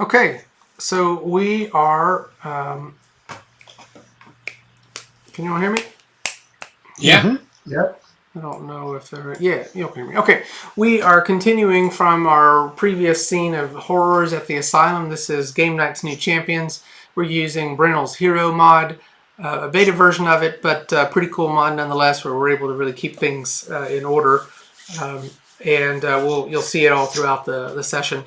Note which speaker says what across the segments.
Speaker 1: Okay, so we are. Can you all hear me?
Speaker 2: Yeah.
Speaker 3: Mm-hmm. Yep.
Speaker 1: I don't know if they're. Yeah, you can hear me. Okay, we are continuing from our previous scene of horrors at the Asylum. This is Game Night's New Champions. We're using Brennel's Hero mod, a beta version of it, but pretty cool mod nonetheless, where we're able to really keep things in order. And you'll see it all throughout the session.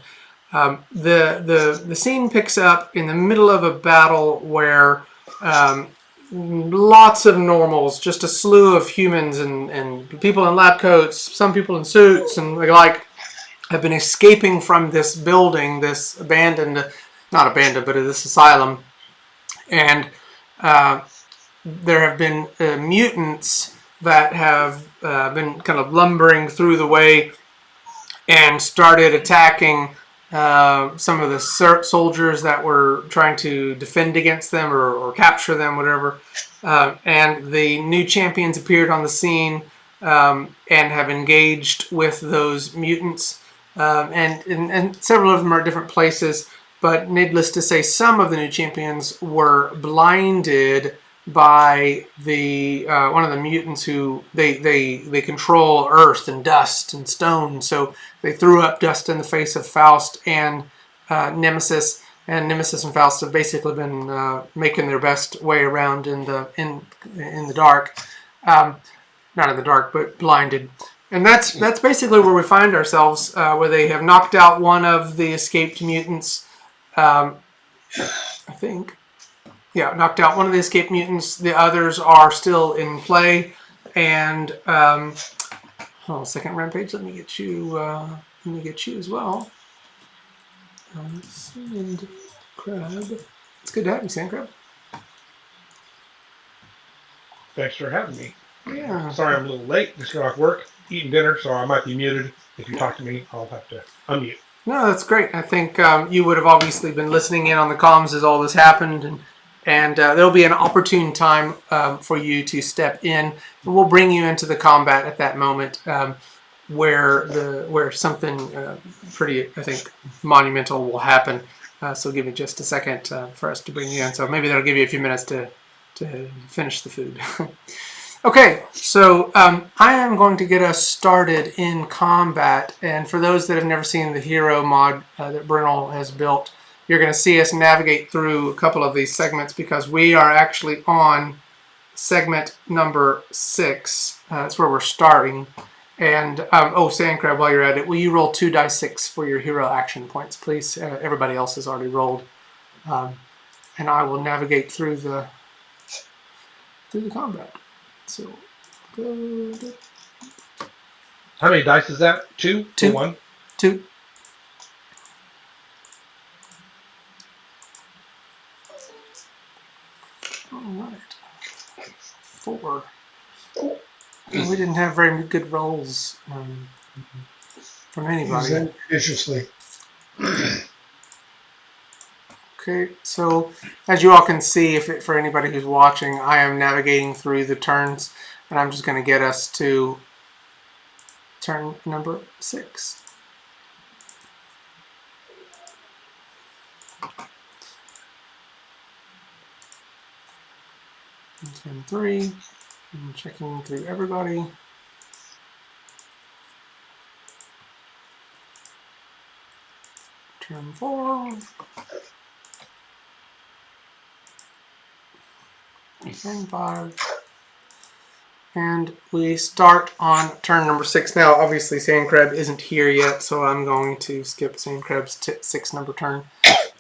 Speaker 1: The scene picks up in the middle of a battle where lots of normals, just a slew of humans and people in lab coats, some people in suits, and like have been escaping from this building, this abandoned, not abandoned, but this asylum, and there have been mutants that have been kind of lumbering through the way and started attacking some of the soldiers that were trying to defend against them or capture them, whatever. And the new champions appeared on the scene and have engaged with those mutants. And several of them are at different places. But needless to say, some of the new champions were blinded by the one of the mutants who they control earth and dust and stone. So they threw up dust in the face of Faust and Nemesis, and Nemesis and Faust have basically been making their best way around in the dark, not in the dark, but blinded. And that's basically where we find ourselves, where they have knocked out one of the escaped mutants. I think, yeah, knocked out one of the escaped mutants. The others are still in play, and hold on a second, Rampage. Let me get you. Let me get you as well. Sand Crab. It's good to have you, Sand Crab.
Speaker 3: Thanks for having me.
Speaker 1: Yeah.
Speaker 3: Sorry I'm a little late. Just got off work, eating dinner, so I might be muted. If you talk to me, I'll have to unmute.
Speaker 1: No, that's great. I think you would have obviously been listening in on the comms as all this happened, and there'll be an opportune time for you to step in, and we'll bring you into the combat at that moment. Where something pretty, I think, monumental will happen. So give me just a second for us to bring you in. So maybe that'll give you a few minutes to finish the food. Okay, so I am going to get us started in combat. And for those that have never seen the hero mod that Brennel has built, you're going to see us navigate through a couple of these segments because we are actually on segment number 6. That's where we're starting. And, Sandcrab, while you're at it, will you roll 2d6 for your hero action points, please? Everybody else has already rolled. And I will navigate through the combat. So, go.
Speaker 3: How many dice is that? Two?
Speaker 1: Two.
Speaker 3: Or one?
Speaker 1: 2. All right. 4. We didn't have very good rolls from anybody.
Speaker 2: Viciously.
Speaker 1: Okay, so as you all can see, for anybody who's watching, I am navigating through the turns, and I'm just going to get us to turn number 6. Turn 3. I'm checking through everybody. Turn 4. Turn 5. And we start on turn number 6. Now, obviously, Sandcrab isn't here yet, so I'm going to skip Sandcrab's 6 number turn.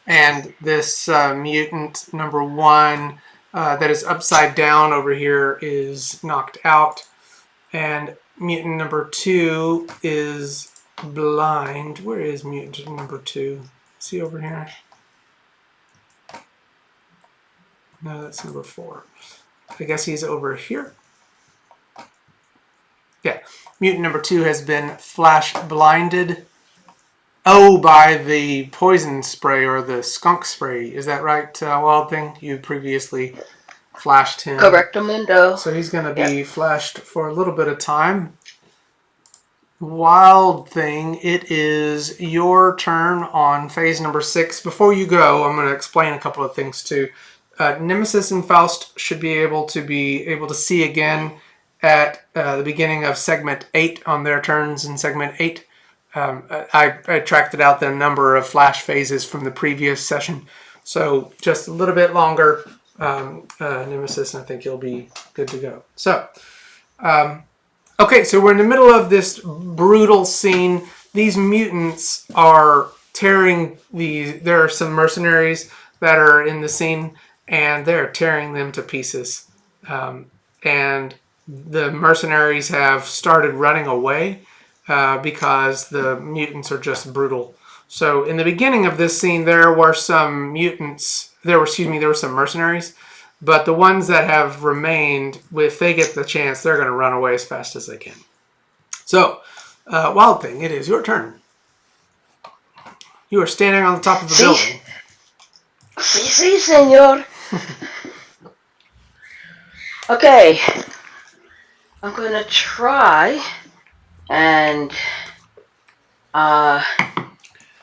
Speaker 1: And this mutant number 1 that is upside down over here is knocked out. And mutant number 2 is blind. Where is mutant number 2? Is he over here? No, that's number 4. I guess he's over here. Yeah, mutant number 2 has been flash blinded. Oh, by the poison spray or the skunk spray. Is that right, Wildthing? You previously flashed him.
Speaker 4: Correctamundo.
Speaker 1: So he's going to be flashed for a little bit of time. Wild Thing, it is your turn on phase number 6. Before you go, I'm going to explain a couple of things too. Nemesis and Faust should be able to see again at the beginning of segment 8 on their turns in segment 8. I tracked out the number of flash phases from the previous session, so just a little bit longer, Nemesis, and I think you'll be good to go. So. Okay, so we're in the middle of this brutal scene. These mutants are tearing there are some mercenaries that are in the scene, and they're tearing them to pieces. And the mercenaries have started running away because the mutants are just brutal. So in the beginning of this scene, there were some mercenaries. But the ones that have remained, if they get the chance, they're going to run away as fast as they can. So, Wild Thing, it is your turn. You are standing on the top of the building.
Speaker 2: Sí, señor. Okay. I'm going to try and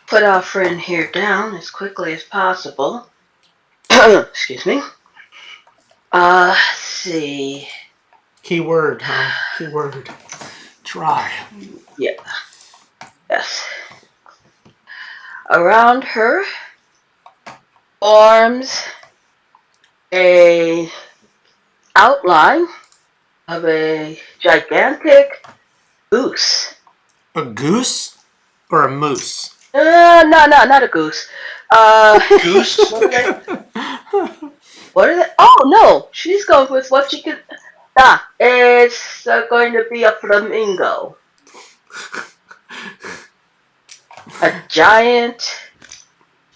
Speaker 2: put our friend here down as quickly as possible. Excuse me. Let's see.
Speaker 1: Keyword, huh? Keyword. Try.
Speaker 2: Yeah. Yes. Around her forms a outline of a gigantic goose.
Speaker 1: A goose or a moose?
Speaker 2: No, not a goose.
Speaker 4: Goose?
Speaker 2: What are they? Oh no, she's going with what she could. It's going to be a flamingo. A giant,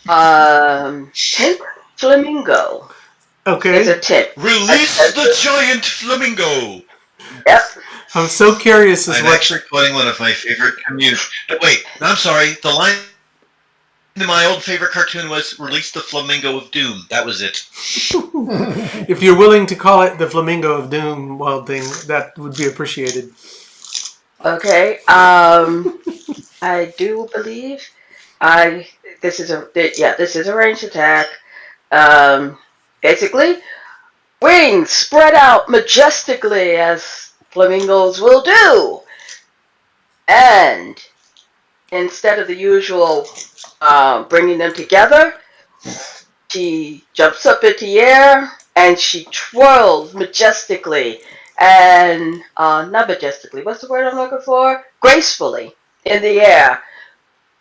Speaker 2: pink flamingo.
Speaker 1: Okay.
Speaker 2: It's a tip.
Speaker 4: Release the giant flamingo!
Speaker 2: Yep.
Speaker 1: I'm so curious as
Speaker 4: I'm
Speaker 1: what.
Speaker 4: actually quoting one of my favorite communities. Wait, I'm sorry. The line in my old favorite cartoon was "Release the Flamingo of Doom." That was it.
Speaker 1: If you're willing to call it the Flamingo of Doom, Wild Thing, that would be appreciated.
Speaker 2: Okay. I do believe this is a ranged attack. Basically, wings spread out majestically as flamingos will do, and instead of the usual bringing them together, she jumps up into the air and she twirls majestically and not majestically. What's the word I'm looking for? Gracefully in the air,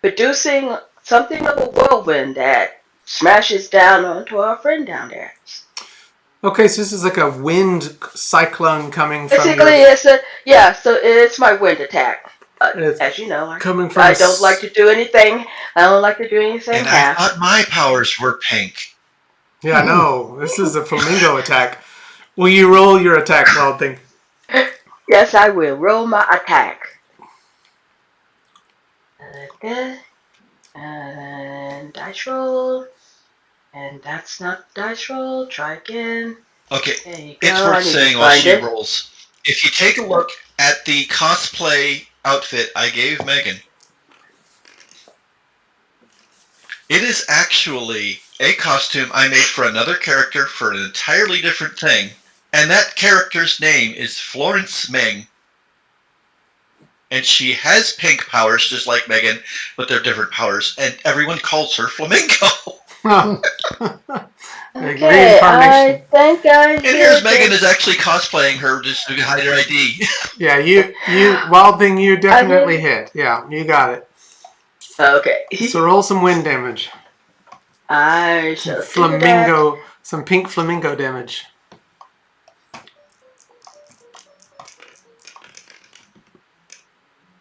Speaker 2: producing something of a whirlwind that smashes down onto our friend down there.
Speaker 1: Okay, so this is like a wind cyclone coming from
Speaker 2: Basically, so it's my wind attack. As you know,
Speaker 1: coming from
Speaker 2: I don't like to do anything. I don't like to do anything
Speaker 4: And
Speaker 2: half.
Speaker 4: I thought my powers were pink.
Speaker 1: Yeah, no, this is a flamingo attack. Will you roll your attack, Wild Thing?
Speaker 2: Yes, I will. Roll my attack. And dice roll. And that's not dice roll. Try again.
Speaker 4: Okay,
Speaker 2: There you go.
Speaker 4: it's worth saying while she rolls. If you take a look at the cosplay outfit I gave Megan, it is actually a costume I made for another character for an entirely different thing. And that character's name is Florence Meng. And she has pink powers, just like Megan, but they're different powers. And everyone calls her Flamingo.
Speaker 2: Okay, I think I.
Speaker 4: And here's Megan is actually cosplaying her just to hide her ID.
Speaker 1: Yeah, you Wild Thing, you definitely hit. Yeah, you got it.
Speaker 2: Okay.
Speaker 1: So roll some wind damage.
Speaker 2: I shall
Speaker 1: some pink flamingo damage.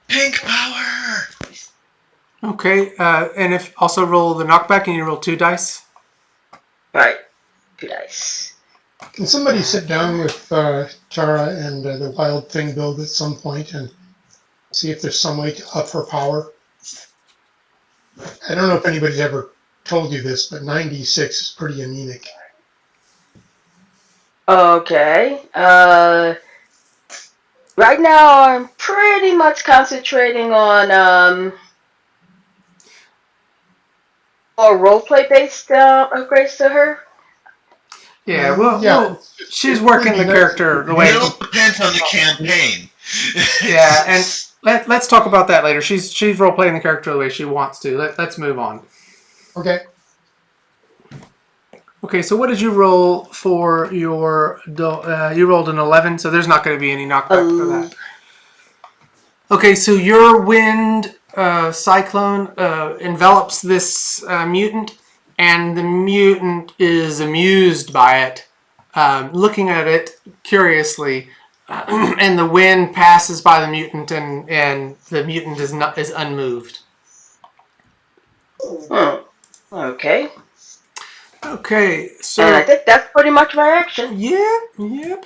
Speaker 4: Pink power!
Speaker 1: Okay, and if also roll the knockback and you roll 2 dice.
Speaker 2: Right. 2 dice.
Speaker 3: Can somebody sit down with Tara and the Wild Thing build at some point and see if there's some way to up her power? I don't know if anybody's ever told you this, but 96 is pretty anemic.
Speaker 2: Okay. Right now, I'm pretty much concentrating on more roleplay based upgrades to her.
Speaker 1: Yeah, well,
Speaker 3: Yeah,
Speaker 1: she's
Speaker 3: it would
Speaker 1: working
Speaker 3: be
Speaker 1: the
Speaker 3: nice.
Speaker 1: character the way.
Speaker 4: It all depends on the campaign.
Speaker 1: Yeah, and let's talk about that later. She's role playing the character the way she wants to. Let's move on.
Speaker 3: Okay.
Speaker 1: Okay, so what did you roll for your? You rolled an 11, so there's not going to be any knockback for that. Okay, so your wind cyclone envelops this mutant, and the mutant is amused by it, looking at it curiously. And the wind passes by the mutant, and the mutant is unmoved.
Speaker 2: Okay.
Speaker 1: Okay, so
Speaker 2: And I think that's pretty much my action.
Speaker 1: Yep.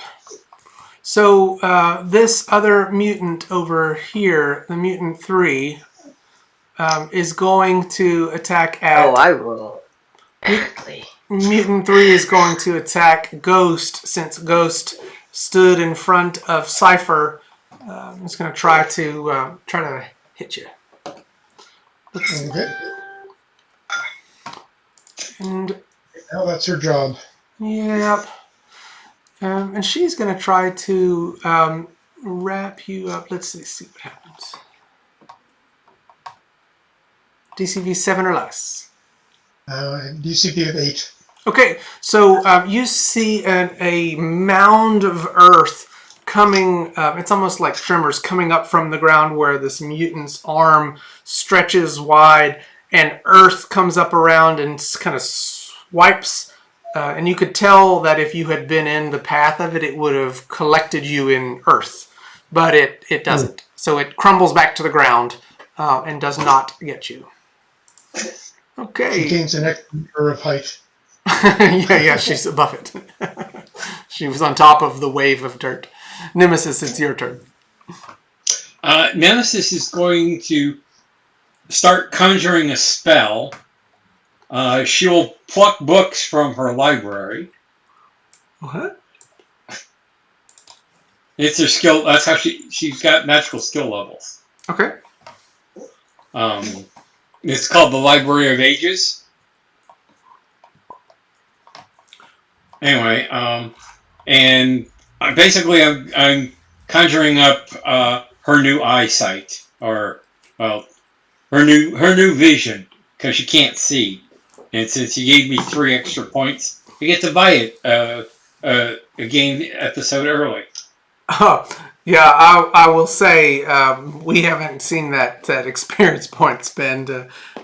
Speaker 1: So this other mutant over here, the mutant 3, is going to attack at.
Speaker 2: Oh, I will. Badly.
Speaker 1: Mutant 3 is going to attack Ghost, since Ghost stood in front of Cypher. It's going to try to hit you.
Speaker 3: Okay.
Speaker 1: And
Speaker 3: Now that's her job.
Speaker 1: yep. And she's going to try to wrap you up. Let's see what happens. DCV 7 or less.
Speaker 3: DCP of 8.
Speaker 1: Okay, so you see a mound of earth coming. It's almost like tremors coming up from the ground where this mutant's arm stretches wide, and earth comes up around and kind of swipes. And you could tell that if you had been in the path of it, it would have collected you in earth, but it doesn't. So it crumbles back to the ground and does not get you. Okay.
Speaker 3: She gains an extra meter of height.
Speaker 1: yeah, she's above it. She was on top of the wave of dirt. Nemesis, it's your turn.
Speaker 5: Nemesis is going to start conjuring a spell. She will pluck books from her library.
Speaker 1: What?
Speaker 5: It's her skill. That's how she's got magical skill levels.
Speaker 1: Okay.
Speaker 5: It's called the Library of Ages. Anyway, and basically I'm conjuring up her new eyesight, or well, her new vision, because she can't see. And since you gave me 3 extra points, I get to buy it a game episode early.
Speaker 1: Oh, yeah, I will say we haven't seen that experience point spend.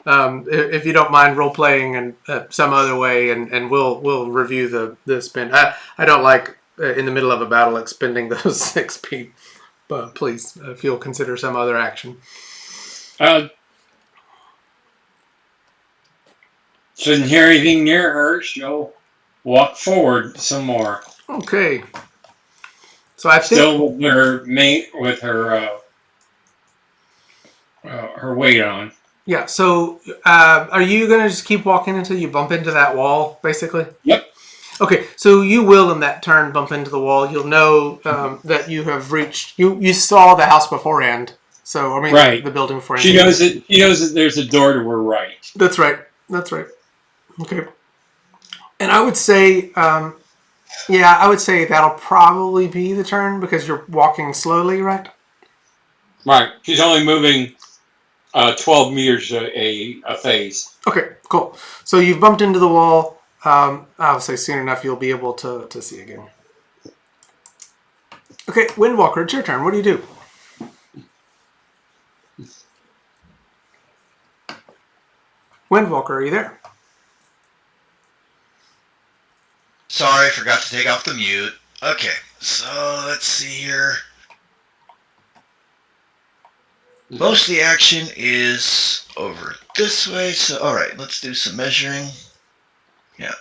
Speaker 1: If you don't mind role playing and some other way, and we'll review the spend. I don't like in the middle of a battle expending those XP, but please, if you'll consider some other action.
Speaker 5: Shouldn't hear anything near her. She'll walk forward some more.
Speaker 1: Okay. So I think
Speaker 5: Still with her her weight on.
Speaker 1: Yeah, so are you going to just keep walking until you bump into that wall, basically?
Speaker 5: Yep.
Speaker 1: Okay, so you will in that turn bump into the wall. You'll know that you have reached... You saw the house beforehand. So, I mean,
Speaker 5: right.
Speaker 1: the building beforehand.
Speaker 5: She knows that there's a door to her right.
Speaker 1: That's right. Okay. And I would say... I would say that'll probably be the turn because you're walking slowly, right?
Speaker 5: Right. She's only moving 12 meters a phase.
Speaker 1: Okay, cool. So you've bumped into the wall. I'll say soon enough you'll be able to see again. Okay, Windwalker, it's your turn. What do you do? Windwalker, are you there?
Speaker 4: Sorry, forgot to take off the mute. Okay, so let's see here. Most of the action is over this way, so alright, let's do some measuring. Yeah.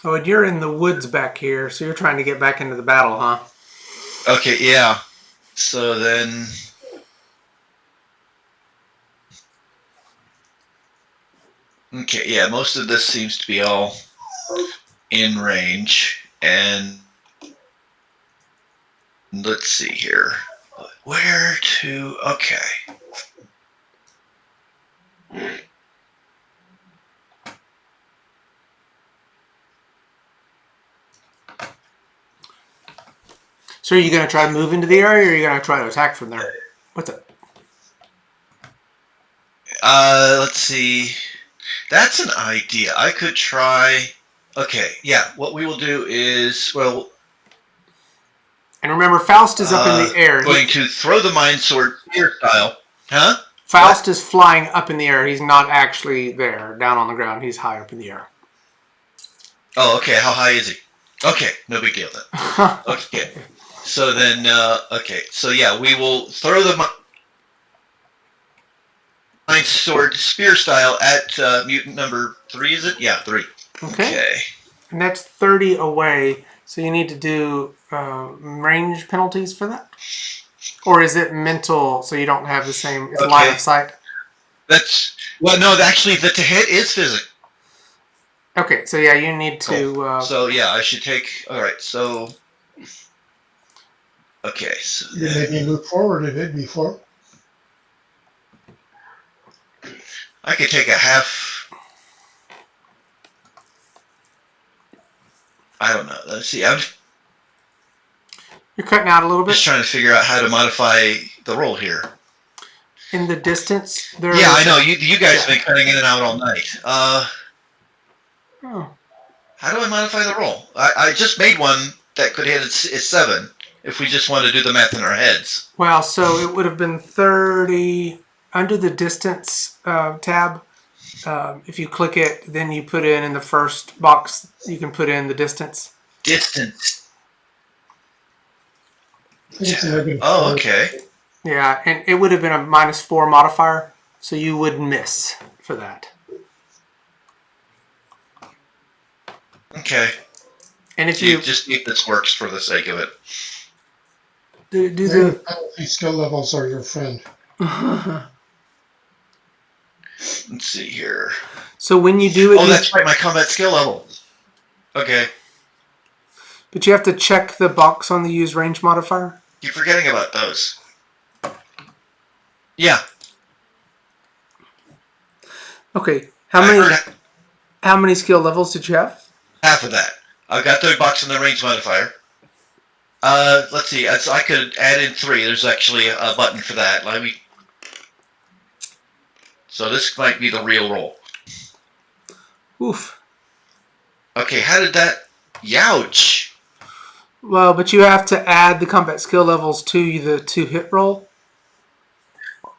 Speaker 1: Oh, and you're in the woods back here, so you're trying to get back into the battle, huh?
Speaker 4: Okay, yeah. So then... Okay, yeah, most of this seems to be all in range, and let's see here. Where to? Okay.
Speaker 1: So are you going to try to move into the area, or are you going to try to attack from there? What's it?
Speaker 4: Let's see. That's an idea. I could try. Okay, yeah. What we will do is, well,
Speaker 1: And remember, Faust is up in the air.
Speaker 4: Going to throw the mind sword spear style. Huh?
Speaker 1: Faust is flying up in the air. He's not actually there, down on the ground. He's high up in the air.
Speaker 4: Oh, okay. How high is he? Okay, no big deal then. Okay. So then, okay. So yeah, we will throw the mind sword spear style at mutant number 3, is it? Yeah, 3. Okay.
Speaker 1: And that's 30 away. So you need to do range penalties for that? Or is it mental, so you don't have the same, it's line of sight?
Speaker 4: That's, well, no, actually, the to hit is physical.
Speaker 1: Okay, so yeah, you need to...
Speaker 4: so yeah, I should take, alright, so... Okay, so...
Speaker 3: You can maybe move forward a bit before.
Speaker 4: I could take a half... I don't know, let's see, I'm
Speaker 1: You're cutting out a little bit.
Speaker 4: just trying to figure out how to modify the roll here.
Speaker 1: In the distance, there
Speaker 4: Yeah, I know, you guys have been cutting in and out all night. How do I modify the roll? I just made one that could hit is 7, if we just want to do the math in our heads.
Speaker 1: Well, so it would have been 30 under the distance tab. If you click it, then you put in the first box, you can put in the distance.
Speaker 4: Distance.
Speaker 3: Oh,
Speaker 4: okay.
Speaker 1: Yeah, and it would have been a -4 modifier, so you would miss for that.
Speaker 4: Okay.
Speaker 1: And if you
Speaker 4: just see if this works for the sake of it.
Speaker 1: do
Speaker 3: the penalty skill levels are your friend.
Speaker 4: Let's see here.
Speaker 1: So when you do it,
Speaker 4: That's right, my combat skill level. Okay.
Speaker 1: But you have to check the box on the use range modifier.
Speaker 4: Keep forgetting about those. Yeah.
Speaker 1: Okay. How many skill levels did you have?
Speaker 4: Half of that. I've got the box in the range modifier. Let's see. So I could add in 3. There's actually a button for that. Let me. So this might be the real roll.
Speaker 1: Oof.
Speaker 4: Okay, how did that... Youch!
Speaker 1: Well, but you have to add the combat skill levels to the 2-hit roll.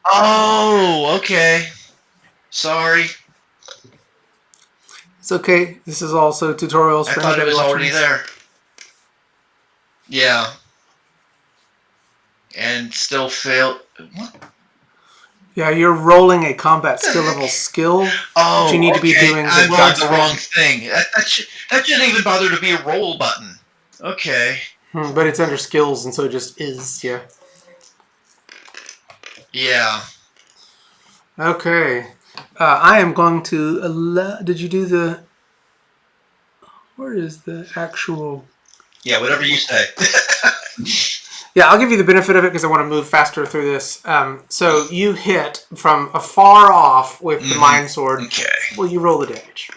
Speaker 4: Oh, okay. Sorry.
Speaker 1: It's okay. This is also tutorials
Speaker 4: I
Speaker 1: for
Speaker 4: thought it
Speaker 1: anybody
Speaker 4: was
Speaker 1: watching
Speaker 4: already
Speaker 1: this.
Speaker 4: there. Yeah. And still failed. What?
Speaker 1: Yeah, you're rolling a combat skill level skill.
Speaker 4: Oh,
Speaker 1: but you need to be doing the
Speaker 4: I rolled the
Speaker 1: dice
Speaker 4: wrong thing. That shouldn't even bother to be a roll button. Okay.
Speaker 1: But it's under skills, and so it just is, yeah.
Speaker 4: Yeah.
Speaker 1: Okay. I am going to... Did you do the... Where is the actual...
Speaker 4: Yeah, whatever you say.
Speaker 1: Yeah, I'll give you the benefit of it because I want to move faster through this. So you hit from afar off with the mind sword.
Speaker 4: Okay.
Speaker 1: Well, you roll the damage.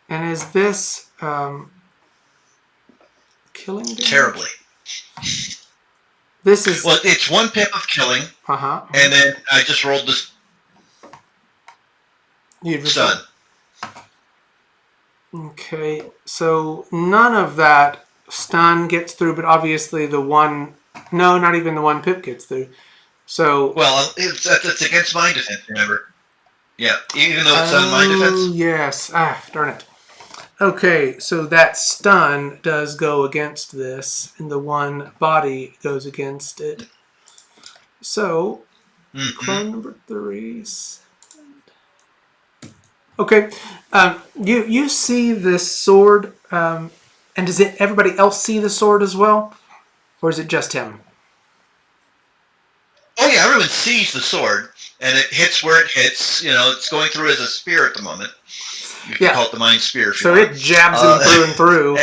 Speaker 1: And is this killing damage?
Speaker 4: Terribly.
Speaker 1: This is...
Speaker 4: Well, it's 1 pip of killing, and then I just rolled this stun.
Speaker 1: Okay, so none of that stun gets through, but obviously the one... No, not even the 1 pip gets through. So...
Speaker 4: Well, it's against mind defense, remember? Yeah, even though it's on mind defense.
Speaker 1: Oh, yes. Darn it. Okay, so that stun does go against this, and the 1 body goes against it. So, clone number 3. Okay, you see this sword, and does everybody else see the sword as well? Or is it just him?
Speaker 4: Oh yeah, everyone sees the sword, and it hits where it hits. You know, it's going through as a spear at the moment. You can call it the mind spear. If
Speaker 1: so
Speaker 4: you want.
Speaker 1: it jabs him through and through.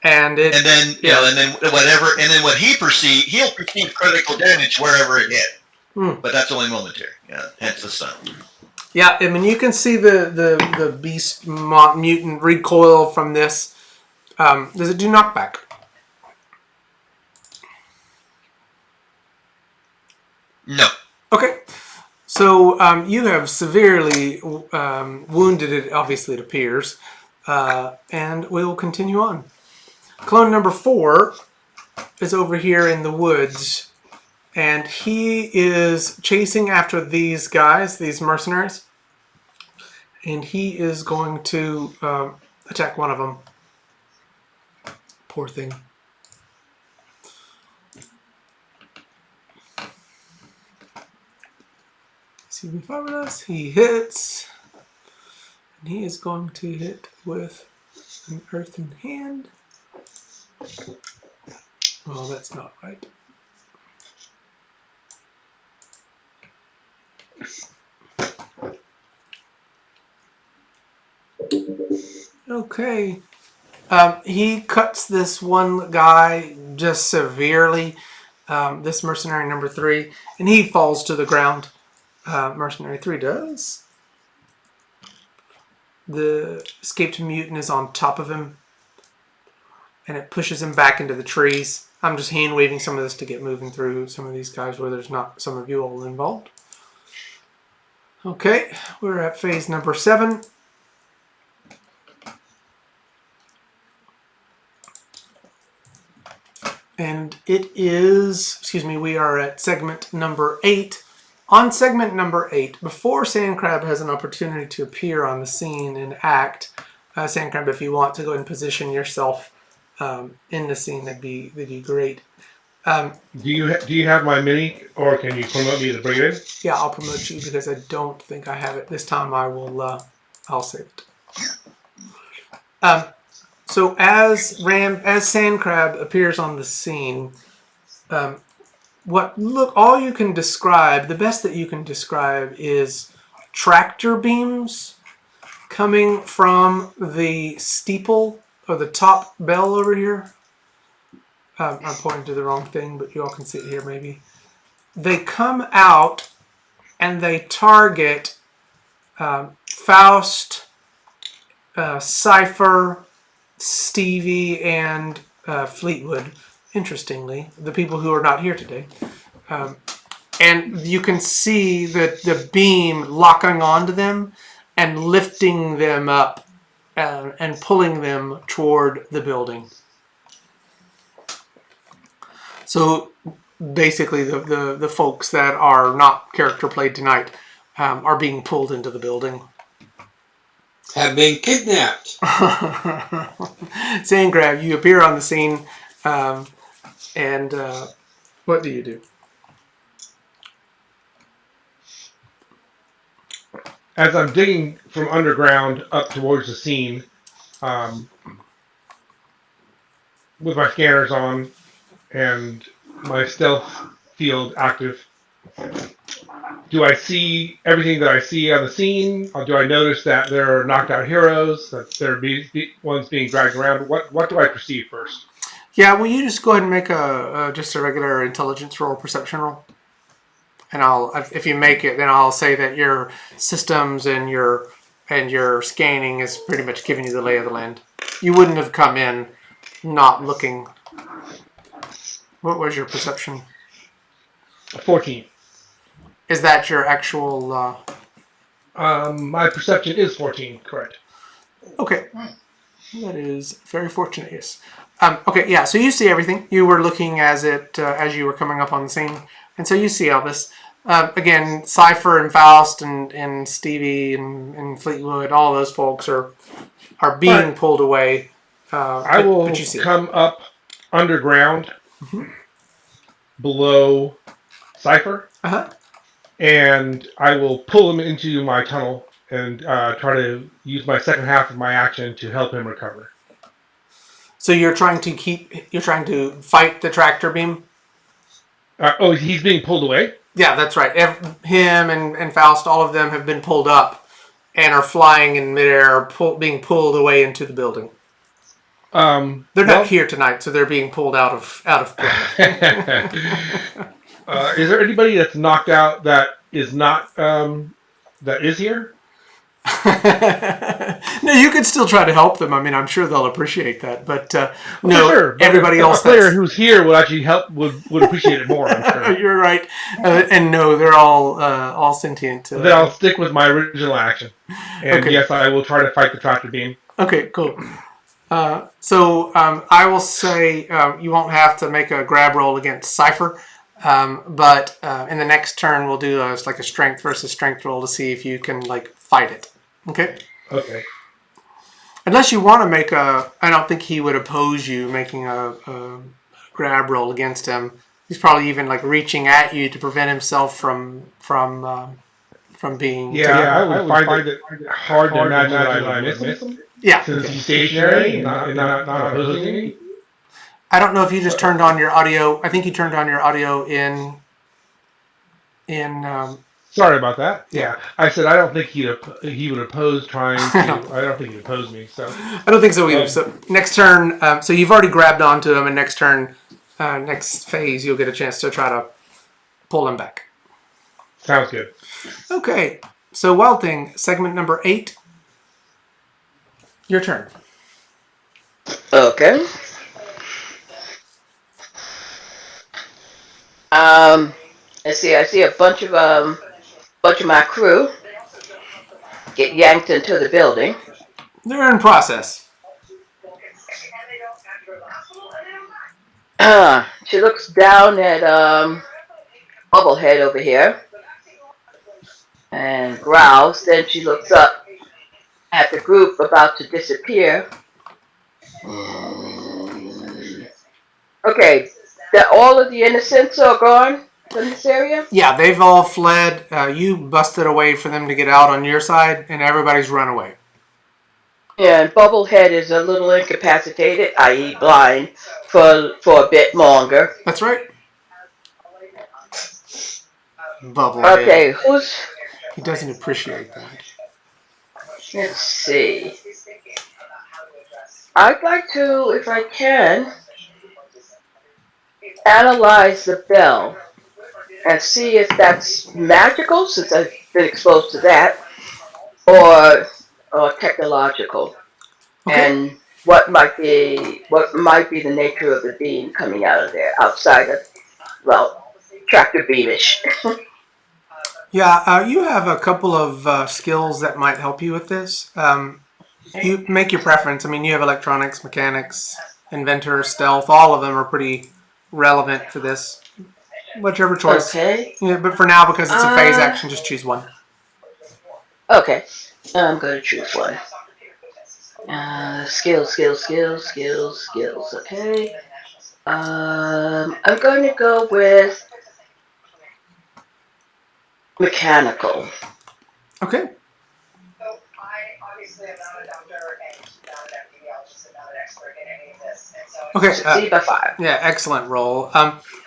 Speaker 1: And it,
Speaker 4: And then and then whatever, and then what he'll perceive critical damage wherever it hit. But that's only momentary. Yeah, hence the stun.
Speaker 1: Yeah, I mean, you can see the beast mutant recoil from this. Does it do knockback?
Speaker 4: No.
Speaker 1: Okay. So you have severely wounded it, obviously it appears. And we will continue on. Clone number 4 is over here in the woods. And he is chasing after these guys, these mercenaries. And he is going to attack one of them. Poor thing. See if with us. He hits. And he is going to hit with an earthen hand. Well, that's not right. Okay. He cuts this one guy just severely, this mercenary number 3, and he falls to the ground. Mercenary 3 does. The escaped mutant is on top of him, and it pushes him back into the trees. I'm just hand waving some of this to get moving through some of these guys where there's not some of you all involved. Okay, we're at phase number 7. And it is, we are at segment number 8. On segment number 8, before Sandcrab has an opportunity to appear on the scene and act, Sandcrab, if you want to go ahead and position yourself in the scene, that'd be great.
Speaker 6: Do you have my mini, or can you promote me to bring it in?
Speaker 1: Yeah, I'll promote you because I don't think I have it. This time I will, I'll save it. So as Sandcrab appears on the scene, all you can describe, the best that you can describe is tractor beams coming from the steeple or the top bell over here. I'm pointing to the wrong thing, but you all can see it here maybe. They come out and they target Faust, Cypher, Stevie, and Fleetwood. Interestingly, the people who are not here today. And you can see the beam locking onto them and lifting them up and pulling them toward the building. So basically the folks that are not character played tonight are being pulled into the building.
Speaker 5: Have been kidnapped.
Speaker 1: Sandcrab, you appear on the scene, and what do you do?
Speaker 6: As I'm digging from underground up towards the scene, with my scanners on and my stealth field active, do I see everything that I see on the scene? Or do I notice that there are knocked out heroes, that there are ones being dragged around? What do I perceive first?
Speaker 1: Yeah, will you just go ahead and make just a regular intelligence roll, perception roll? And if you make it, then I'll say that your systems and your scanning is pretty much giving you the lay of the land. You wouldn't have come in not looking. What was your perception?
Speaker 6: 14.
Speaker 1: Is that your actual?
Speaker 6: My perception is 14, correct.
Speaker 1: Okay, that is very fortunate. Yes. Okay, yeah. So you see everything. You were looking as you were coming up on the scene, and so you see Elvis. Again, Cypher and Faust and Stevie and Fleetwood, all those folks are being pulled away.
Speaker 6: I will come up underground below Cypher, and I will pull him into my tunnel and try to use my second half of my action to help him recover.
Speaker 1: So you're trying to fight the tractor beam?
Speaker 6: He's being pulled away?
Speaker 1: Yeah, that's right. Him and Faust, all of them have been pulled up and are flying in midair, being pulled away into the building. They're not here tonight, so they're being pulled out of play.
Speaker 6: Is there anybody that's knocked out that is not that is here?
Speaker 1: No, you could still try to help them. I mean, I'm sure they'll appreciate that. But
Speaker 6: Well,
Speaker 1: no,
Speaker 6: for sure. But
Speaker 1: everybody
Speaker 6: if
Speaker 1: else.
Speaker 6: a player who's here would actually help would appreciate it more. I'm sure.
Speaker 1: You're right. And no, they're all sentient.
Speaker 6: Then I'll stick with my original action. And
Speaker 1: Okay.
Speaker 6: yes, I will try to fight the tractor beam.
Speaker 1: Okay, cool. So I will say you won't have to make a grab roll against Cypher, but in the next turn we'll do like a strength versus strength roll to see if you can like fight it. Okay.
Speaker 6: Okay.
Speaker 1: Unless you want to make I don't think he would oppose you making a grab roll against him. He's probably even like reaching at you to prevent himself from being.
Speaker 6: Yeah, I would find it hard to imagine that I miss him.
Speaker 1: Yeah.
Speaker 6: Since he's stationary and not opposing me.
Speaker 1: I don't know if you just turned on your audio. I think you turned on your audio in.
Speaker 6: Sorry about that.
Speaker 1: Yeah.
Speaker 6: I said I don't think he would oppose trying to. I don't think he'd oppose me. So
Speaker 1: I don't think so either. So next turn, so you've already grabbed onto him, and next turn, next phase, you'll get a chance to try to pull him back.
Speaker 6: sounds good.
Speaker 1: Okay. So Wildthing, segment number 8. Your turn.
Speaker 2: Okay. Let's see. I see a bunch of my crew get yanked into the building.
Speaker 1: They're in process.
Speaker 2: She looks down at Bubblehead over here and growls. Then she looks up at the group about to disappear. Okay, all of the innocents are gone from this area?
Speaker 1: Yeah, they've all fled. You busted a way for them to get out on your side, and everybody's run away.
Speaker 2: Yeah, and Bubblehead is a little incapacitated, i.e. blind, for a bit longer.
Speaker 1: That's right. Bubblehead.
Speaker 2: Okay,
Speaker 1: He doesn't appreciate that.
Speaker 2: let's see. I'd like to, if I can, analyze the bell and see if that's magical, since I've been exposed to that, or technological,
Speaker 1: Okay.
Speaker 2: and what might be the nature of the beam coming out of there, outside of, well, tractor beamish.
Speaker 1: Yeah, you have a couple of skills that might help you with this. You make your preference. I mean, you have electronics, mechanics, inventor, stealth. All of them are pretty relevant for this. Whichever choice.
Speaker 2: Okay.
Speaker 1: Yeah, but for now, because it's a phase action, just choose one.
Speaker 2: Okay, I'm going to choose one. Skills. Okay. I'm going to go with mechanical.
Speaker 1: Okay. Okay.
Speaker 2: Succeed by 5.
Speaker 1: Yeah, excellent roll.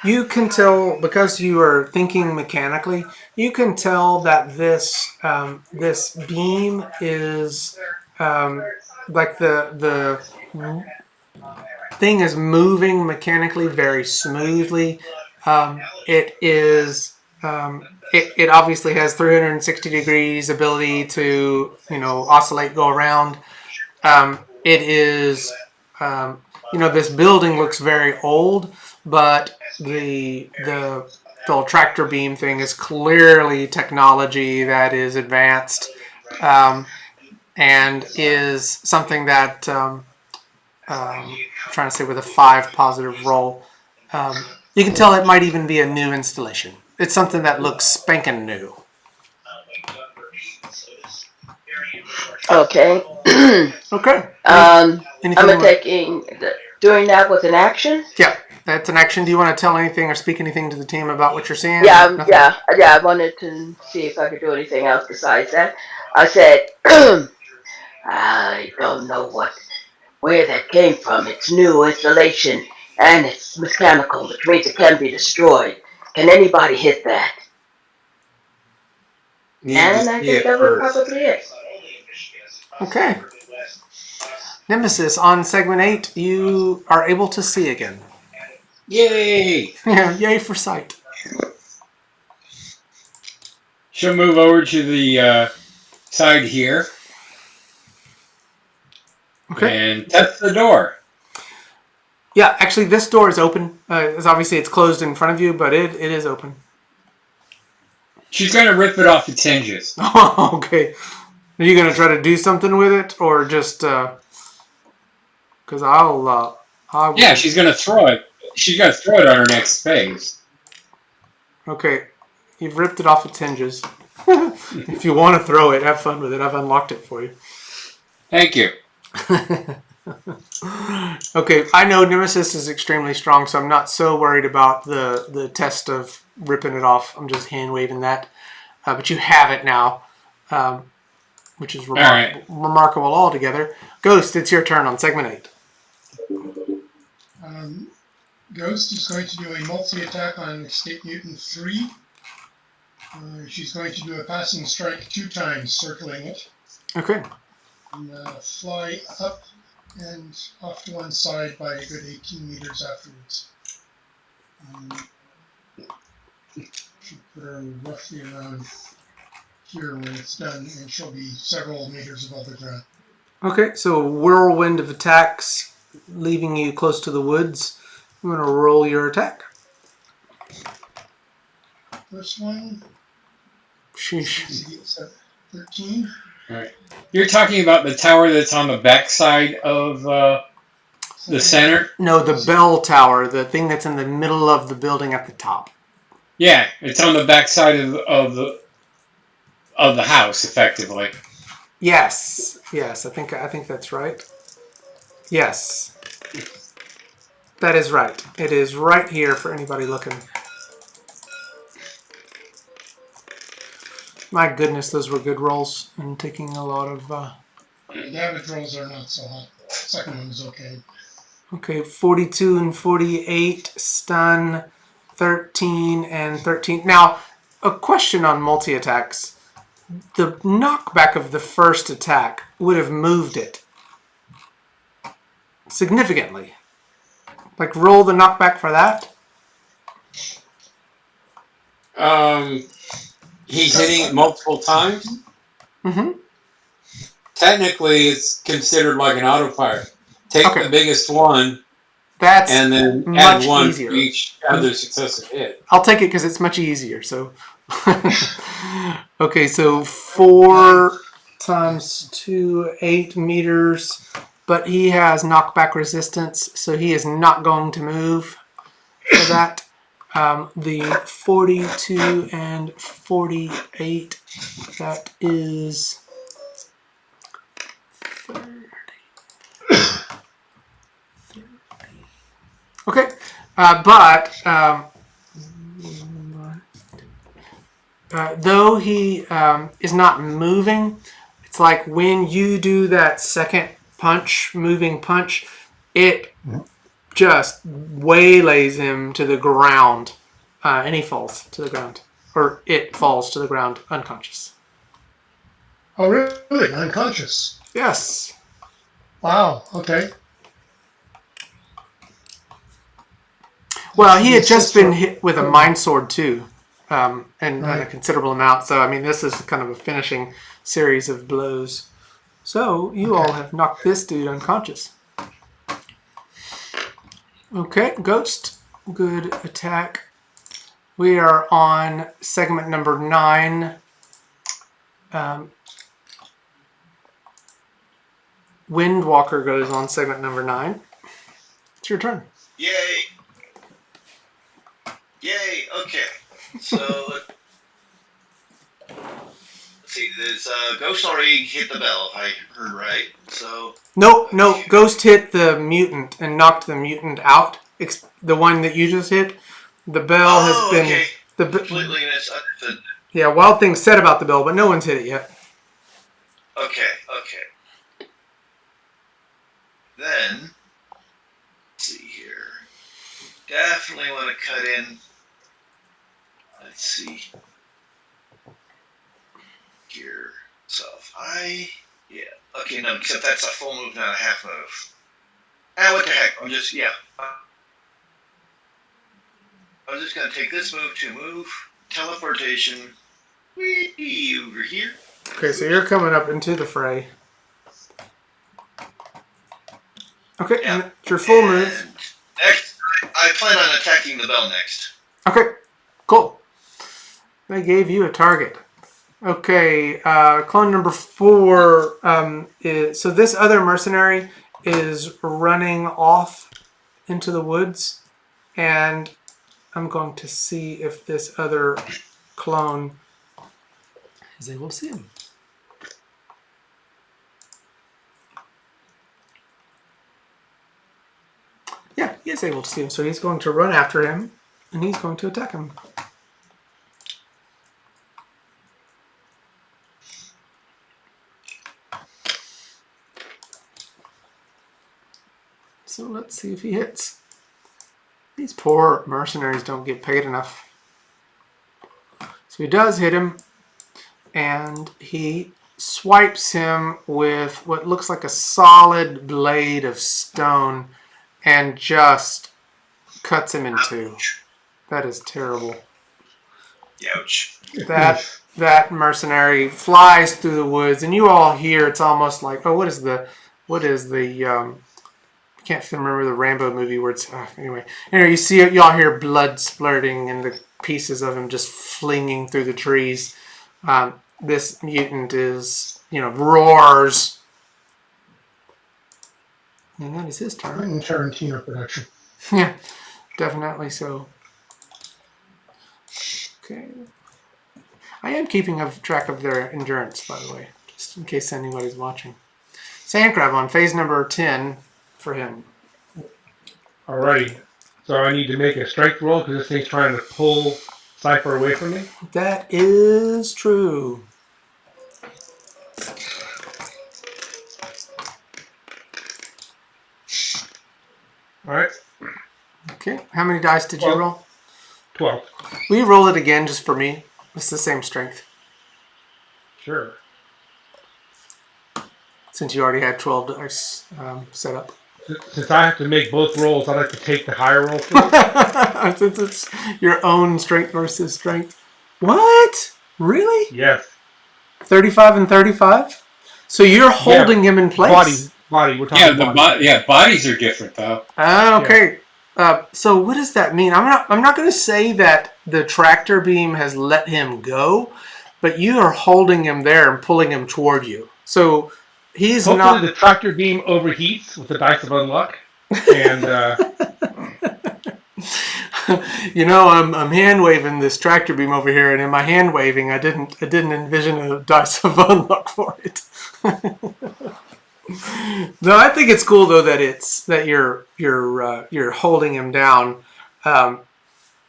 Speaker 1: You can tell, because you are thinking mechanically, you can tell that this beam is like the thing is moving mechanically very smoothly. It is. It obviously has 360 degrees ability to oscillate, go around. It is. This building looks very old, but the tractor beam thing is clearly technology that is advanced, and is something that I'm trying to say with a 5 positive roll. You can tell it might even be a new installation. It's something that looks spanking new.
Speaker 2: Okay.
Speaker 1: Okay.
Speaker 2: I'm doing that with an action.
Speaker 1: Yeah, that's an action. Do you want to tell anything or speak anything to the team about what you're seeing?
Speaker 2: Yeah. I wanted to see if I could do anything else besides that. I said, I don't know where that came from. It's new installation and it's mechanical, which means it can be destroyed. Can anybody hit that? And I think that was probably it.
Speaker 1: Okay. Nemesis, on segment 8, you are able to see again.
Speaker 5: Yay!
Speaker 1: Yeah, yay for sight.
Speaker 5: She'll move over to the side here
Speaker 1: Okay.
Speaker 5: and test the door.
Speaker 1: Yeah, actually, this door is open. Obviously, it's closed in front of you, but it is open.
Speaker 5: She's going to rip it off its hinges.
Speaker 1: Okay. Are you going to try to do something with it, or just... Because I will...
Speaker 5: Yeah, she's going to throw it. She's going to throw it on her next phase.
Speaker 1: Okay. You've ripped it off its hinges. If you want to throw it, have fun with it. I've unlocked it for you.
Speaker 5: Thank you.
Speaker 1: Okay, I know Nemesis is extremely strong, so I'm not so worried about the test of ripping it off. I'm just hand waving that. But you have it now, which is remarkable altogether. Ghost, it's your turn on segment 8.
Speaker 3: Ghost is going to do a multi-attack on Escape Mutant 3. She's going to do a passing strike 2 times, circling it.
Speaker 1: Okay.
Speaker 3: And fly up and off to one side by a good 18 meters afterwards. Should put her roughly around here when it's done, and she'll be several meters above the ground.
Speaker 1: Okay, so a whirlwind of attacks, leaving you close to the woods. I'm going to roll your attack.
Speaker 3: First one.
Speaker 1: Sheesh.
Speaker 3: 13.
Speaker 5: All right. You're talking about the tower that's on the backside of the center?
Speaker 1: No, the bell tower, the thing that's in the middle of the building at the top.
Speaker 5: Yeah, it's on the backside of the house, effectively.
Speaker 1: Yes, I think that's right. Yes, that is right. It is right here for anybody looking. My goodness, those were good rolls and taking a lot of...
Speaker 3: The damage rolls are not so hot. Second one is okay.
Speaker 1: Okay, 42 and 48, stun, 13 and 13. Now, a question on multi-attacks. The knockback of the first attack would have moved it significantly. Like, roll the knockback for that.
Speaker 5: He's hitting it multiple times.
Speaker 1: Mm-hmm.
Speaker 5: Technically, it's considered like an auto fire. Take the biggest one,
Speaker 1: That's
Speaker 5: and then
Speaker 1: much
Speaker 5: add one
Speaker 1: easier.
Speaker 5: for each other successive hit.
Speaker 1: I'll take it because it's much easier. So, okay, so 4 times 2, 8 meters. But he has knockback resistance, so he is not going to move for that. The 42 and 48, that is 30. Okay, but though he is not moving, it's like when you do that second punch, moving punch, it just waylays him to the ground, and he falls to the ground. Or it falls to the ground unconscious.
Speaker 3: Oh, really? Unconscious?
Speaker 1: Yes.
Speaker 3: Wow, okay.
Speaker 1: Well, he had just been hit with a mind sword too, and a considerable amount. So, I mean, this is kind of a finishing series of blows. So, you all have knocked this dude unconscious. Okay, Ghost. Good attack. We are on segment number 9. Windwalker goes on segment number 9. It's your turn.
Speaker 4: Yay! Yay! Okay. So, let's see. This Ghost already hit the bell, if I heard right. So.
Speaker 1: No. Ghost hit the mutant and knocked the mutant out. The one that you just hit. The bell has been...
Speaker 4: Okay.
Speaker 1: The
Speaker 4: Completely misunderstood.
Speaker 1: Yeah, Wildthing said about the bell, but no one's hit it yet.
Speaker 4: Okay. Then, let's see here. Definitely want to cut in. Let's see. Here. So if I Yeah. Okay, no, except that's a full move, not a half move. Ah, what the heck? I'm just gonna take this move to move teleportation. Whee, over here.
Speaker 1: Okay, so you're coming up into the fray. Okay,
Speaker 4: Yeah.
Speaker 1: and it's your full move.
Speaker 4: And next, I plan on attacking the bell next.
Speaker 1: Okay, cool. They gave you a target. Okay, clone number 4. So this other mercenary is running off into the woods, and I'm going to see if this other clone is able to see him. Yeah, he is able to see him, so he's going to run after him, and he's going to attack him. So let's see if he hits. These poor mercenaries don't get paid enough. So he does hit him, and he swipes him with what looks like a solid blade of stone and just cuts him in two. That is terrible.
Speaker 4: Ouch.
Speaker 1: That mercenary flies through the woods, and you all hear it's almost like, oh, what is the I can't remember the Rambo movie where it's anyway. Y'all hear blood splurting and the pieces of him just flinging through the trees. This mutant is, roars. And that is his turn.
Speaker 3: Tarantino production.
Speaker 1: Yeah, definitely so. Okay. I am keeping track of their endurance, by the way, just in case anybody's watching. Sandcrab on phase number 10 for him.
Speaker 6: Alrighty. So I need to make a strength roll because this thing's trying to pull Cypher away from me.
Speaker 1: That is true.
Speaker 6: Alright.
Speaker 1: Okay, how many dice did you roll?
Speaker 6: 12.
Speaker 1: Will you roll it again just for me? It's the same strength.
Speaker 6: Sure.
Speaker 1: Since you already had 12 dice set up.
Speaker 6: Since I have to make both rolls, I'd like to take the higher roll first.
Speaker 1: Since it's your own strength versus strength. What? Really?
Speaker 6: Yes.
Speaker 1: 35 and 35? So you're holding him in place?
Speaker 6: Body. We're talking body.
Speaker 5: Bodies are different though.
Speaker 1: Ah, okay. So what does that mean? I'm not going to say that the tractor beam has let him go, but you are holding him there and pulling him toward you. So he's
Speaker 6: Hopefully the tractor beam overheats with the dice of unluck, and
Speaker 1: I'm hand waving this tractor beam over here, and in my hand waving, I didn't envision a dice of unluck for it. No, I think it's cool though that you're holding him down.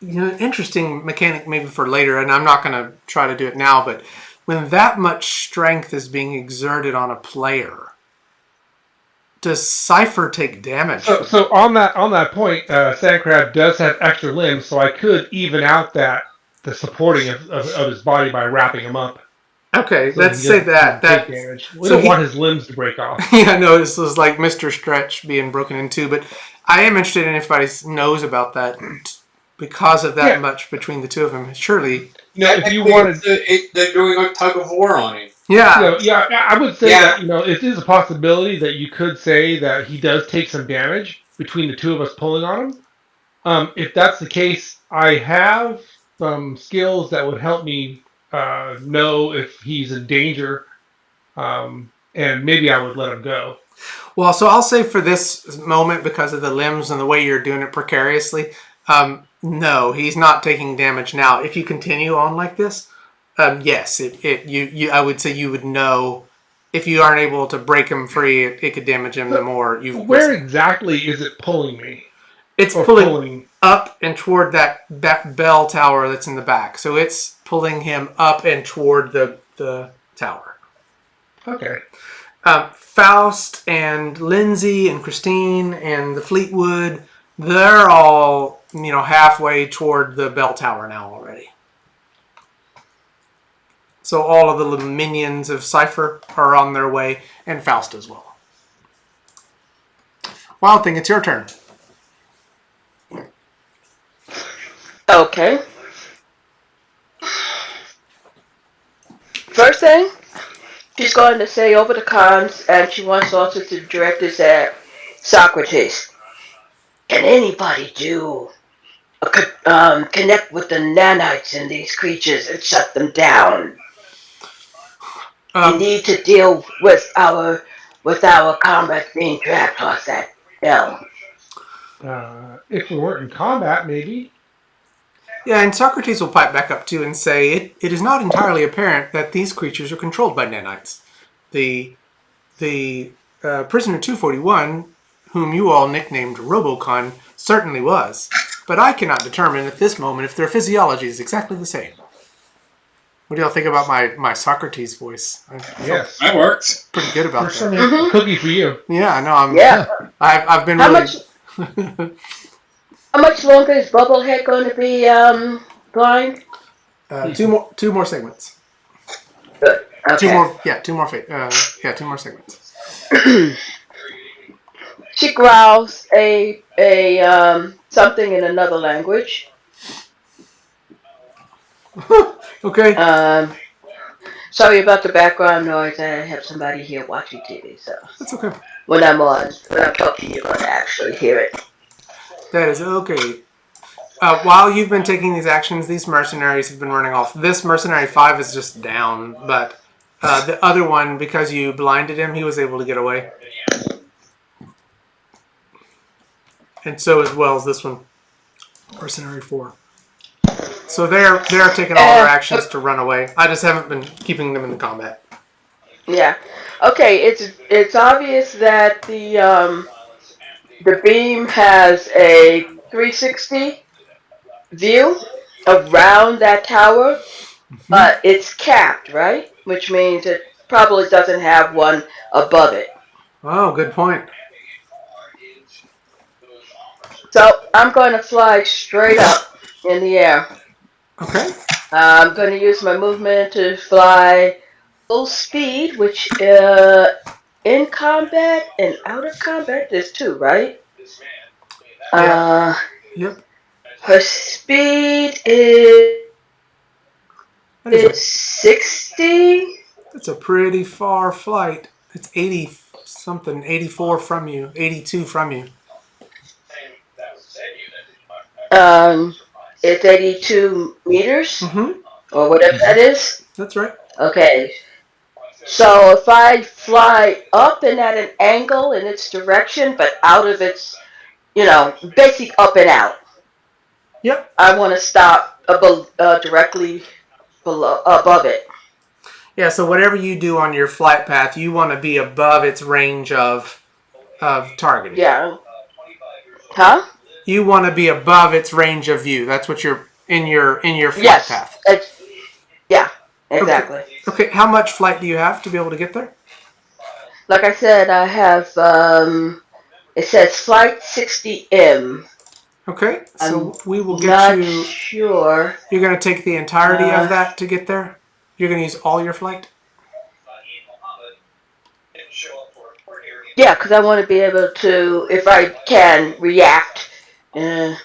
Speaker 1: Interesting mechanic maybe for later, and I'm not going to try to do it now. But when that much strength is being exerted on a player, does Cypher take damage?
Speaker 6: So on that point, Sandcrab does have extra limbs, so I could even out the supporting of his body by wrapping him up.
Speaker 1: Okay,
Speaker 6: So
Speaker 1: let's say that.
Speaker 6: Damage. We don't want his limbs to break off.
Speaker 1: Yeah, no, this was like Mr. Stretch being broken in two, but I am interested in if anybody knows about that because of that much between the two of them. Surely.
Speaker 6: If you wanted,
Speaker 5: they're doing a tug of war on him.
Speaker 1: Yeah.
Speaker 6: I would say that it is a possibility that you could say that he does take some damage between the two of us pulling on him. If that's the case, I have some skills that would help me know if he's in danger, and maybe I would let him go.
Speaker 1: Well, so I'll say for this moment, because of the limbs and the way you're doing it precariously, no, he's not taking damage now. If you continue on like this, yes, I would say you would know if you aren't able to break him free, it could damage him the more you.
Speaker 6: Where exactly is it pulling me?
Speaker 1: It's pulling up and toward that bell tower that's in the back. So it's pulling him up and toward the tower.
Speaker 6: Okay.
Speaker 1: Faust and Lindsay and Christine and the Fleetwood, they're all, halfway toward the bell tower now already. So all of the little minions of Cypher are on their way, and Faust as well. Wild Thing, it's your turn.
Speaker 2: Okay. First thing, she's going to say over the comms, and she wants also to direct this at Socrates. Can anybody connect with the nanites in these creatures and shut them down? We need to deal with our combat being trapped off that hill.
Speaker 6: If we weren't in combat, maybe.
Speaker 1: Yeah, and Socrates will pipe back up too and say it is not entirely apparent that these creatures are controlled by nanites. The prisoner 241, whom you all nicknamed RoboCon, certainly was, but I cannot determine at this moment if their physiology is exactly the same. What do y'all think about my Socrates voice?
Speaker 6: Yes.
Speaker 5: That works.
Speaker 1: Pretty good about that.
Speaker 2: Mm-hmm.
Speaker 6: Cookie for you.
Speaker 1: Yeah, I know.
Speaker 2: Yeah.
Speaker 1: I've been
Speaker 2: How
Speaker 1: really.
Speaker 2: How much longer is Bubblehead going to be blind?
Speaker 1: Two more segments.
Speaker 2: Good. Okay.
Speaker 1: Two more segments.
Speaker 2: She growls a something in another language.
Speaker 1: Okay.
Speaker 2: Sorry about the background noise. I have somebody here watching TV, so
Speaker 1: That's okay.
Speaker 2: when I'm talking, you're gonna actually hear it.
Speaker 1: That is okay. While you've been taking these actions, these mercenaries have been running off. This mercenary 5 is just down, but the other one, because you blinded him, he was able to get away. And so as well as this one, mercenary 4. So they're taking all their actions to run away. I just haven't been keeping them in the combat.
Speaker 2: Yeah. Okay. It's obvious that the beam has a 360 view around that tower, but it's capped, right? Which means it probably doesn't have one above it.
Speaker 1: Oh, good point.
Speaker 2: So I'm going to fly straight up in the air.
Speaker 1: Okay.
Speaker 2: I'm going to use my movement to fly full speed, which in combat and out of combat, there's 2, right?
Speaker 1: Yep.
Speaker 2: Her speed is
Speaker 1: That is
Speaker 2: 60.
Speaker 1: It's a pretty far flight. It's 80 something, 84 from you, 82 from you.
Speaker 2: It's 82 meters,
Speaker 1: Mm-hmm.
Speaker 2: or whatever that is.
Speaker 1: That's right.
Speaker 2: Okay. So if I fly up and at an angle in its direction, but out of its, basic up and out.
Speaker 1: Yep.
Speaker 2: I want to stop directly above it.
Speaker 1: Yeah, so whatever you do on your flight path, you want to be above its range of targeting.
Speaker 2: Yeah. Huh?
Speaker 1: You want to be above its range of view. That's what you're in your flight path.
Speaker 2: Yeah, exactly.
Speaker 1: Okay, how much flight do you have to be able to get there?
Speaker 2: Like I said, I have it says flight 60M.
Speaker 1: Okay, so we will get
Speaker 2: not
Speaker 1: you.
Speaker 2: Sure.
Speaker 1: You're going to take the entirety of that to get there? You're going to use all your flight?
Speaker 2: Yeah, because I want to be able to, if I can, react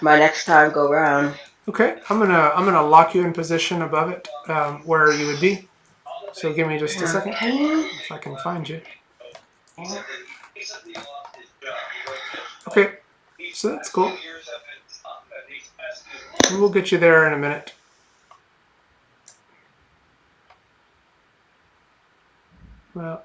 Speaker 2: my next time go around.
Speaker 1: Okay, I'm gonna lock you in position above it, where you would be. So give me just a second, if I can find you. Okay, so that's cool. We'll get you there in a minute. Well,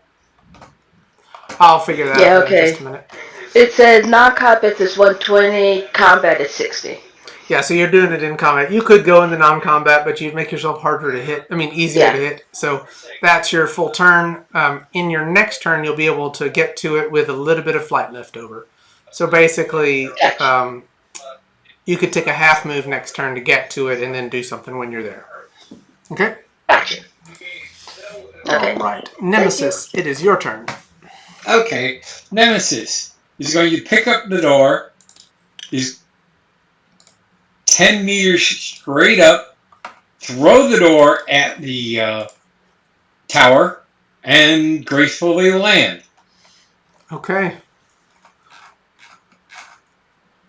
Speaker 1: I'll figure that out in just a minute.
Speaker 2: It says non-combat is 120, combat is 60.
Speaker 1: Yeah, so you're doing it in combat. You could go into non-combat, but you'd make yourself harder to hit. Easier to hit. So that's your full turn. In your next turn, you'll be able to get to it with a little bit of flight left over. So basically, you could take a half move next turn to get to it and then do something when you're there. Okay?
Speaker 2: Gotcha. Okay.
Speaker 1: All right. Nemesis, it is your turn.
Speaker 5: Okay. Nemesis is going to pick up the door. He's 10 meters straight up, throw the door at the tower and gracefully land.
Speaker 1: Okay.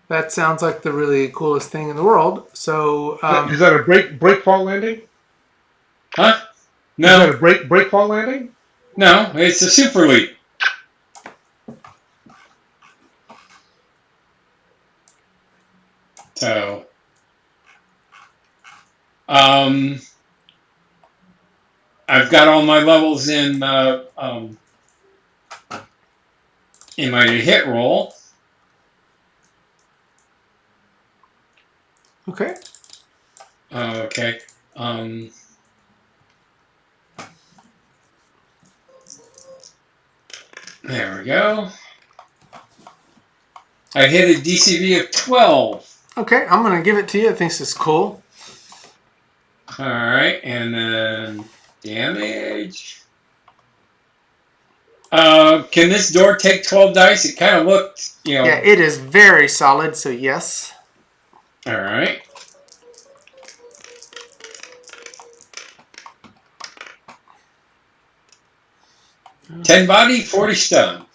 Speaker 1: That sounds like the really coolest thing in the world. So,
Speaker 6: Is that a break fall landing?
Speaker 5: Huh?
Speaker 6: Is that
Speaker 5: No,
Speaker 6: a break fall landing?
Speaker 5: no, it's a super leap. So, I've got all my levels in my hit roll.
Speaker 1: okay.
Speaker 5: Okay. There we go. I hit a DCV of 12.
Speaker 1: Okay, I'm going to give it to you. I think this is cool.
Speaker 5: All right, and then damage. Can this door take 12 dice? It kind of looked,
Speaker 1: Yeah, it is very solid, so yes.
Speaker 5: All right. Ten body, 40 stun.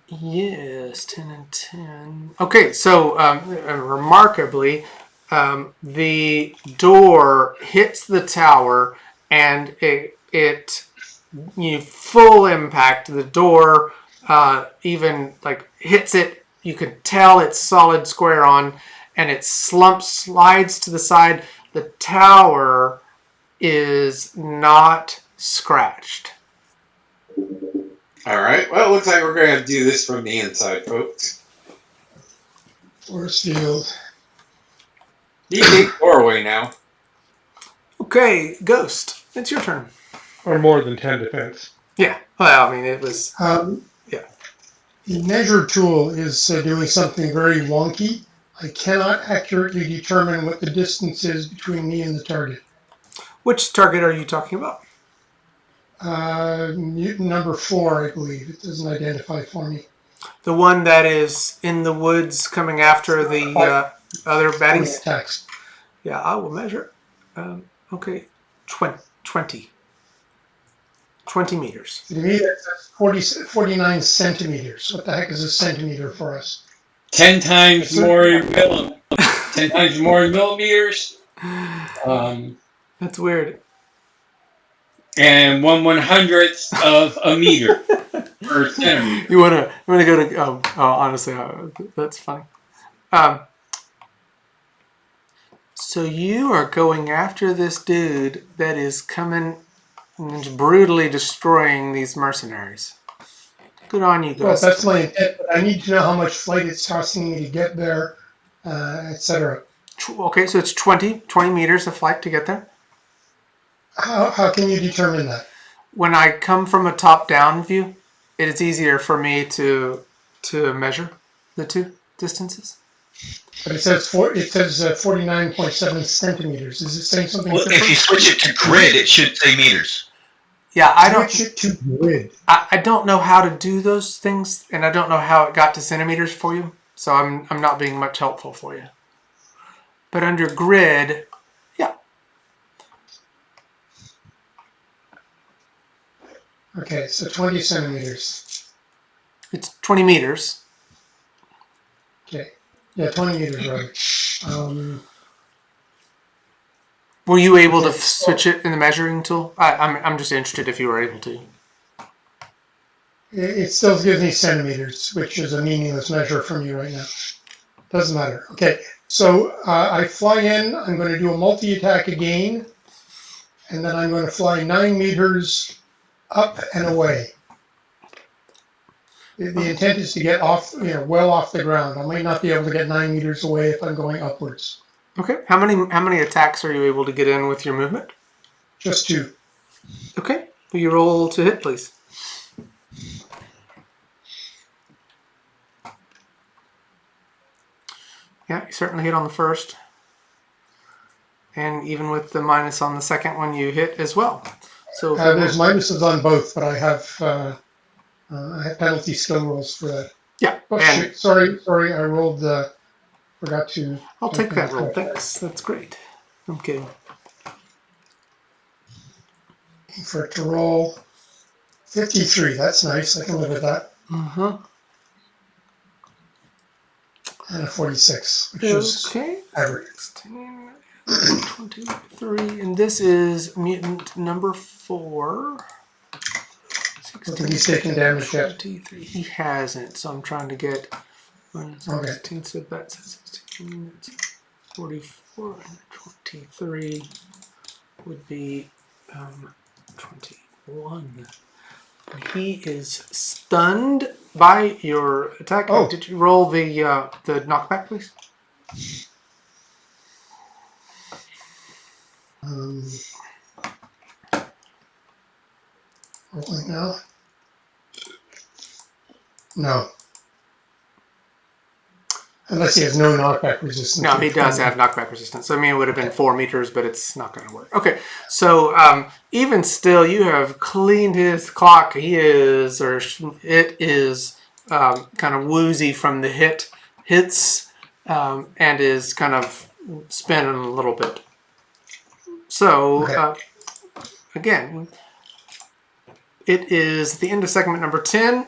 Speaker 1: Yes, 10 and 10. Okay, so remarkably, the door hits the tower and it full impact. The door even like hits it. You can tell it's solid square on, and it slides to the side. The tower is not scratched.
Speaker 5: All right. Well, it looks like we're going to do this from the inside, folks.
Speaker 3: Force field.
Speaker 5: Deep doorway now.
Speaker 1: Okay, Ghost, it's your turn.
Speaker 6: Or more than 10 defense?
Speaker 1: Yeah, well, I mean, it was...
Speaker 3: The measure tool is doing something very wonky. I cannot accurately determine what the distance is between me and the target.
Speaker 1: Which target are you talking about?
Speaker 3: Mutant number 4, I believe. It doesn't identify for me.
Speaker 1: The one that is in the woods coming after the other baddies?
Speaker 3: Attacks.
Speaker 1: Yeah, I will measure. Okay, 20. 20 meters.
Speaker 3: To me, that's 49 centimeters. What the heck is a centimeter for us?
Speaker 5: 10 times more in 10 times more in millimeters.
Speaker 1: That's weird.
Speaker 5: And 1/100th of a meter per centimeter.
Speaker 1: You wanna go to? Honestly, that's funny. So you are going after this dude that is coming and brutally destroying these mercenaries. Good on you,
Speaker 3: Well,
Speaker 1: Ghost.
Speaker 3: that's my intent, but I need to know how much flight it's costing me to get there, etc.
Speaker 1: Okay, so it's 20 meters of flight to get there.
Speaker 3: How can you determine that?
Speaker 1: When I come from a top-down view, it is easier for me to measure the two distances.
Speaker 3: But it says 49.7 centimeters. Is it saying something
Speaker 4: Well,
Speaker 3: different?
Speaker 4: if you switch it to grid, it should say meters.
Speaker 1: Yeah, I don't.
Speaker 3: Switch it to grid.
Speaker 1: I don't know how to do those things, and I don't know how it got to centimeters for you. So I'm not being much helpful for you. But under grid, yeah.
Speaker 3: Okay, so 20 centimeters.
Speaker 1: It's 20 meters.
Speaker 3: Okay. Yeah, 20 meters, right.
Speaker 1: Were you able to switch it in the measuring tool? I'm just interested if you were able to.
Speaker 3: It still gives me centimeters, which is a meaningless measure for me right now. Doesn't matter. Okay, so I fly in. I'm going to do a multi-attack again, and then I'm going to fly 9 meters up and away. The intent is to get off, well off the ground. I might not be able to get 9 meters away if I'm going upwards.
Speaker 1: Okay. How many attacks are you able to get in with your movement?
Speaker 3: Just 2.
Speaker 1: Okay. Will you roll to hit, please? Yeah, you certainly hit on the first. And even with the minus on the second one, you hit as well. So
Speaker 3: There's minuses on both, but I have penalty skill rolls for that.
Speaker 1: yeah.
Speaker 3: Oh,
Speaker 1: And
Speaker 3: shit. Sorry. I rolled forgot to.
Speaker 1: I'll take that roll. Thanks. That's great. I'm kidding.
Speaker 3: Looking for it to roll. 53. That's nice. I can live with that.
Speaker 1: Uh-huh.
Speaker 3: And a 46, which is
Speaker 1: Okay.
Speaker 3: average.
Speaker 1: 16, 23. And this is mutant number 4.
Speaker 3: I don't think he's taken damage yet.
Speaker 1: 23. He hasn't, so I'm trying to get 16, so that's 16, it's 44, and 23 would be 21. He is stunned by your attack.
Speaker 3: Oh.
Speaker 1: Did you roll the knockback, please?
Speaker 3: Rolling now. No. Unless he has no knockback resistance.
Speaker 1: No, he does have knockback resistance. I mean, it would have been 4 meters, but it's not going to work. Okay, so even still, you have cleaned his clock. He is, or it is, kind of woozy from the hits, and is kind of spinning a little bit. So, again, it is the end of segment number 10.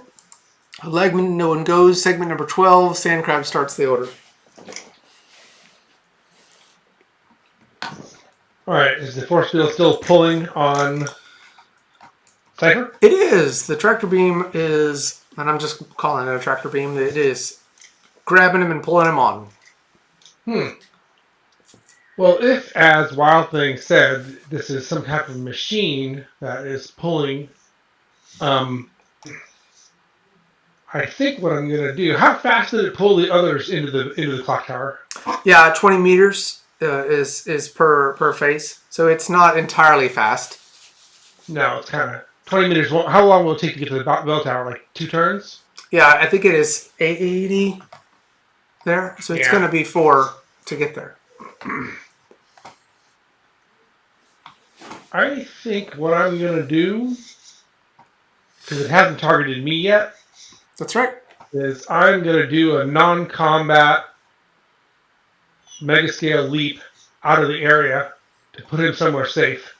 Speaker 1: Legman, no one goes. Segment number 12, Sandcrab starts the order.
Speaker 6: Alright, is the force field still pulling on Cypher?
Speaker 1: It is. The tractor beam is, and I'm just calling it a tractor beam, it is grabbing him and pulling him on.
Speaker 6: Well, if, as Wildthing said, this is some type of machine that is pulling, I think what I'm going to do. How fast did it pull the others into the clock tower?
Speaker 1: Yeah, 20 meters is per phase, so it's not entirely fast.
Speaker 6: No, it's kind of 20 meters. How long will it take to get to the bell tower? Like 2 turns?
Speaker 1: Yeah, I think it is 80 there, so it's going to be 4 to get there.
Speaker 6: I think what I'm going to do, because it hasn't targeted me yet,
Speaker 1: That's right.
Speaker 6: is I'm going to do a non-combat mega-scale leap out of the area to put him somewhere safe,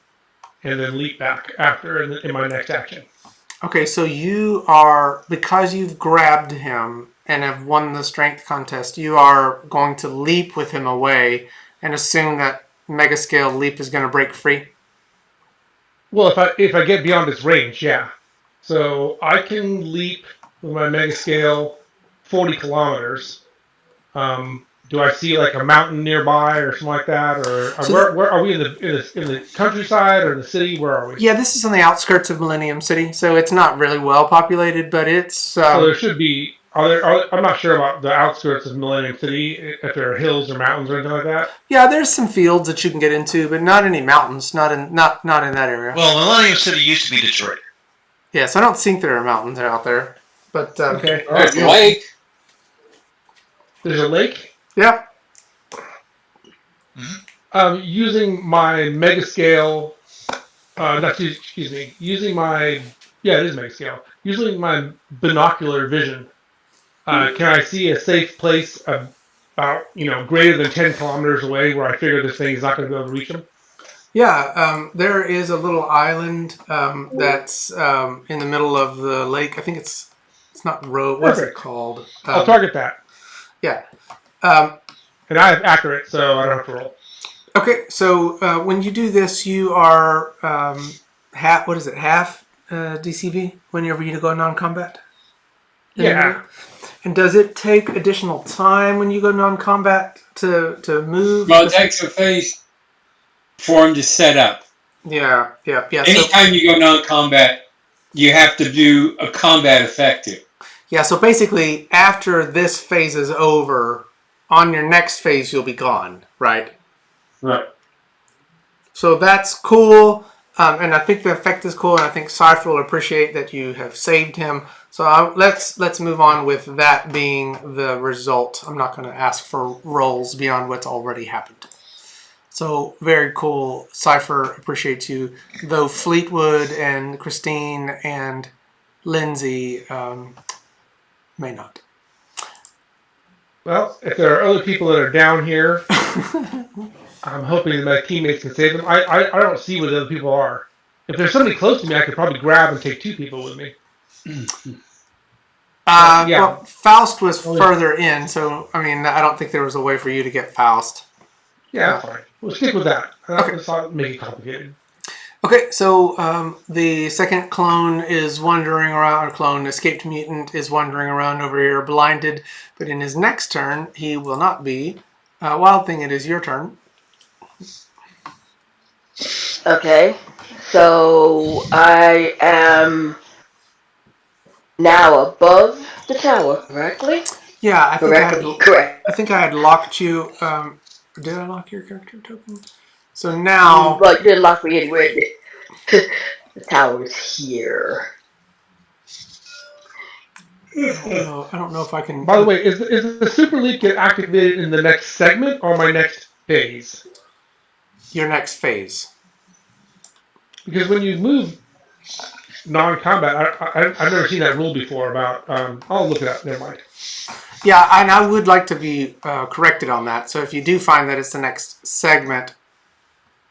Speaker 6: and then leap back after in my next action.
Speaker 1: Okay, so you are, because you've grabbed him and have won the strength contest, you are going to leap with him away and assume that mega scale leap is going to break free.
Speaker 6: Well, if I get beyond its range, yeah. So I can leap with my mega scale 40 kilometers. Do I see like a mountain nearby or something like that, or where are we in the countryside or the city? Where are we?
Speaker 1: Yeah, this is on the outskirts of Millennium City, so it's not really well populated, but it's.
Speaker 6: So there should be. I'm not sure about the outskirts of Millennium City, if there are hills or mountains or anything like that.
Speaker 1: Yeah, there's some fields that you can get into, but not any mountains. Not in that area.
Speaker 4: Well, Millennium City used to be Detroit.
Speaker 1: Yes, I don't think there are mountains out there, but
Speaker 6: Okay.
Speaker 5: There's a lake.
Speaker 6: There's a lake.
Speaker 1: Yeah.
Speaker 6: Using my mega scale. Using my it is mega scale. Using my binocular vision. Can I see a safe place about greater than 10 kilometers away where I figure this thing is not going to be able to reach them?
Speaker 1: Yeah, there is a little island that's in the middle of the lake. I think it's not Roe. What's it called?
Speaker 6: I'll target that.
Speaker 1: Yeah.
Speaker 6: And I have accurate, so I don't have to roll.
Speaker 1: Okay, so when you do this, you are half DCV whenever you go non-combat?
Speaker 6: Yeah.
Speaker 1: And does it take additional time when you go non-combat to move?
Speaker 5: Well, it takes a phase for him to set up.
Speaker 1: Yeah.
Speaker 5: Anytime you go non-combat, you have to do a combat effective.
Speaker 1: Yeah, so basically, after this phase is over, on your next phase, you'll be gone, right?
Speaker 5: Right.
Speaker 1: So that's cool, and I think the effect is cool, and I think Cypher will appreciate that you have saved him. So let's move on with that being the result. I'm not going to ask for rolls beyond what's already happened. So very cool. Cypher appreciates you, though Fleetwood and Christine and Lindsay may not.
Speaker 6: Well, if there are other people that are down here, I'm hoping that my teammates can save them. I don't see where the other people are. If there's somebody close to me, I could probably grab and take 2 people with me. Yeah.
Speaker 1: Well, Faust was
Speaker 6: Only-
Speaker 1: further in, so I mean, I don't think there was a way for you to get Faust.
Speaker 6: Yeah, that's fine. We'll stick with that.
Speaker 1: Okay.
Speaker 6: Let's not make it complicated.
Speaker 1: Okay, so the second clone is wandering around, or clone escaped mutant is wandering around over here, blinded. But in his next turn, he will not be. Wild Thing, it is your turn.
Speaker 2: Okay. So I am now above the tower, correctly?
Speaker 1: Yeah, I
Speaker 2: Correct.
Speaker 1: think I had locked you. Did I lock your character token? So now,
Speaker 2: Well, you didn't lock me anywhere. The tower is here.
Speaker 1: I don't know if I can.
Speaker 6: By the way, is the super leap get activated in the next segment or my next phase?
Speaker 1: Your next phase.
Speaker 6: Because when you move non-combat, I've never seen that rule before. About I'll look it up. Never mind.
Speaker 1: Yeah, and I would like to be corrected on that. So if you do find that it's the next segment,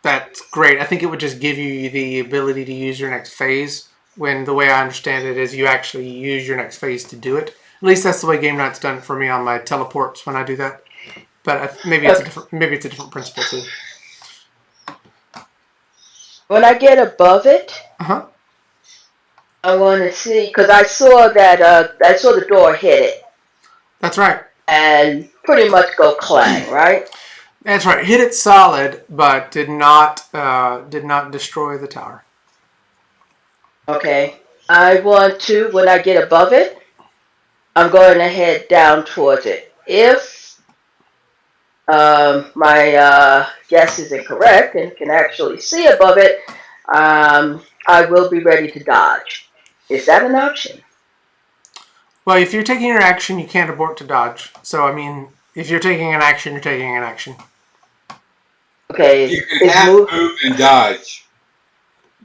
Speaker 1: that's great. I think it would just give you the ability to use your next phase. When the way I understand it is you actually use your next phase to do it. At least that's the way Game Night's done it for me on my teleports when I do that. But maybe it's a different principle too.
Speaker 2: When I get above it,
Speaker 1: Uh-huh.
Speaker 2: I want to see, because I saw that I saw the door hit it
Speaker 1: That's right.
Speaker 2: and pretty much go clang, right?
Speaker 1: That's right. Hit it solid, but did not destroy the tower.
Speaker 2: Okay. I want to, when I get above it, I'm going to head down towards it. If my guess is incorrect and can actually see above it, I will be ready to dodge. Is that an option?
Speaker 1: Well, if you're taking your action, you can't abort to dodge. So, I mean, if you're taking an action, you're taking an action.
Speaker 2: Okay.
Speaker 5: You can half move and dodge.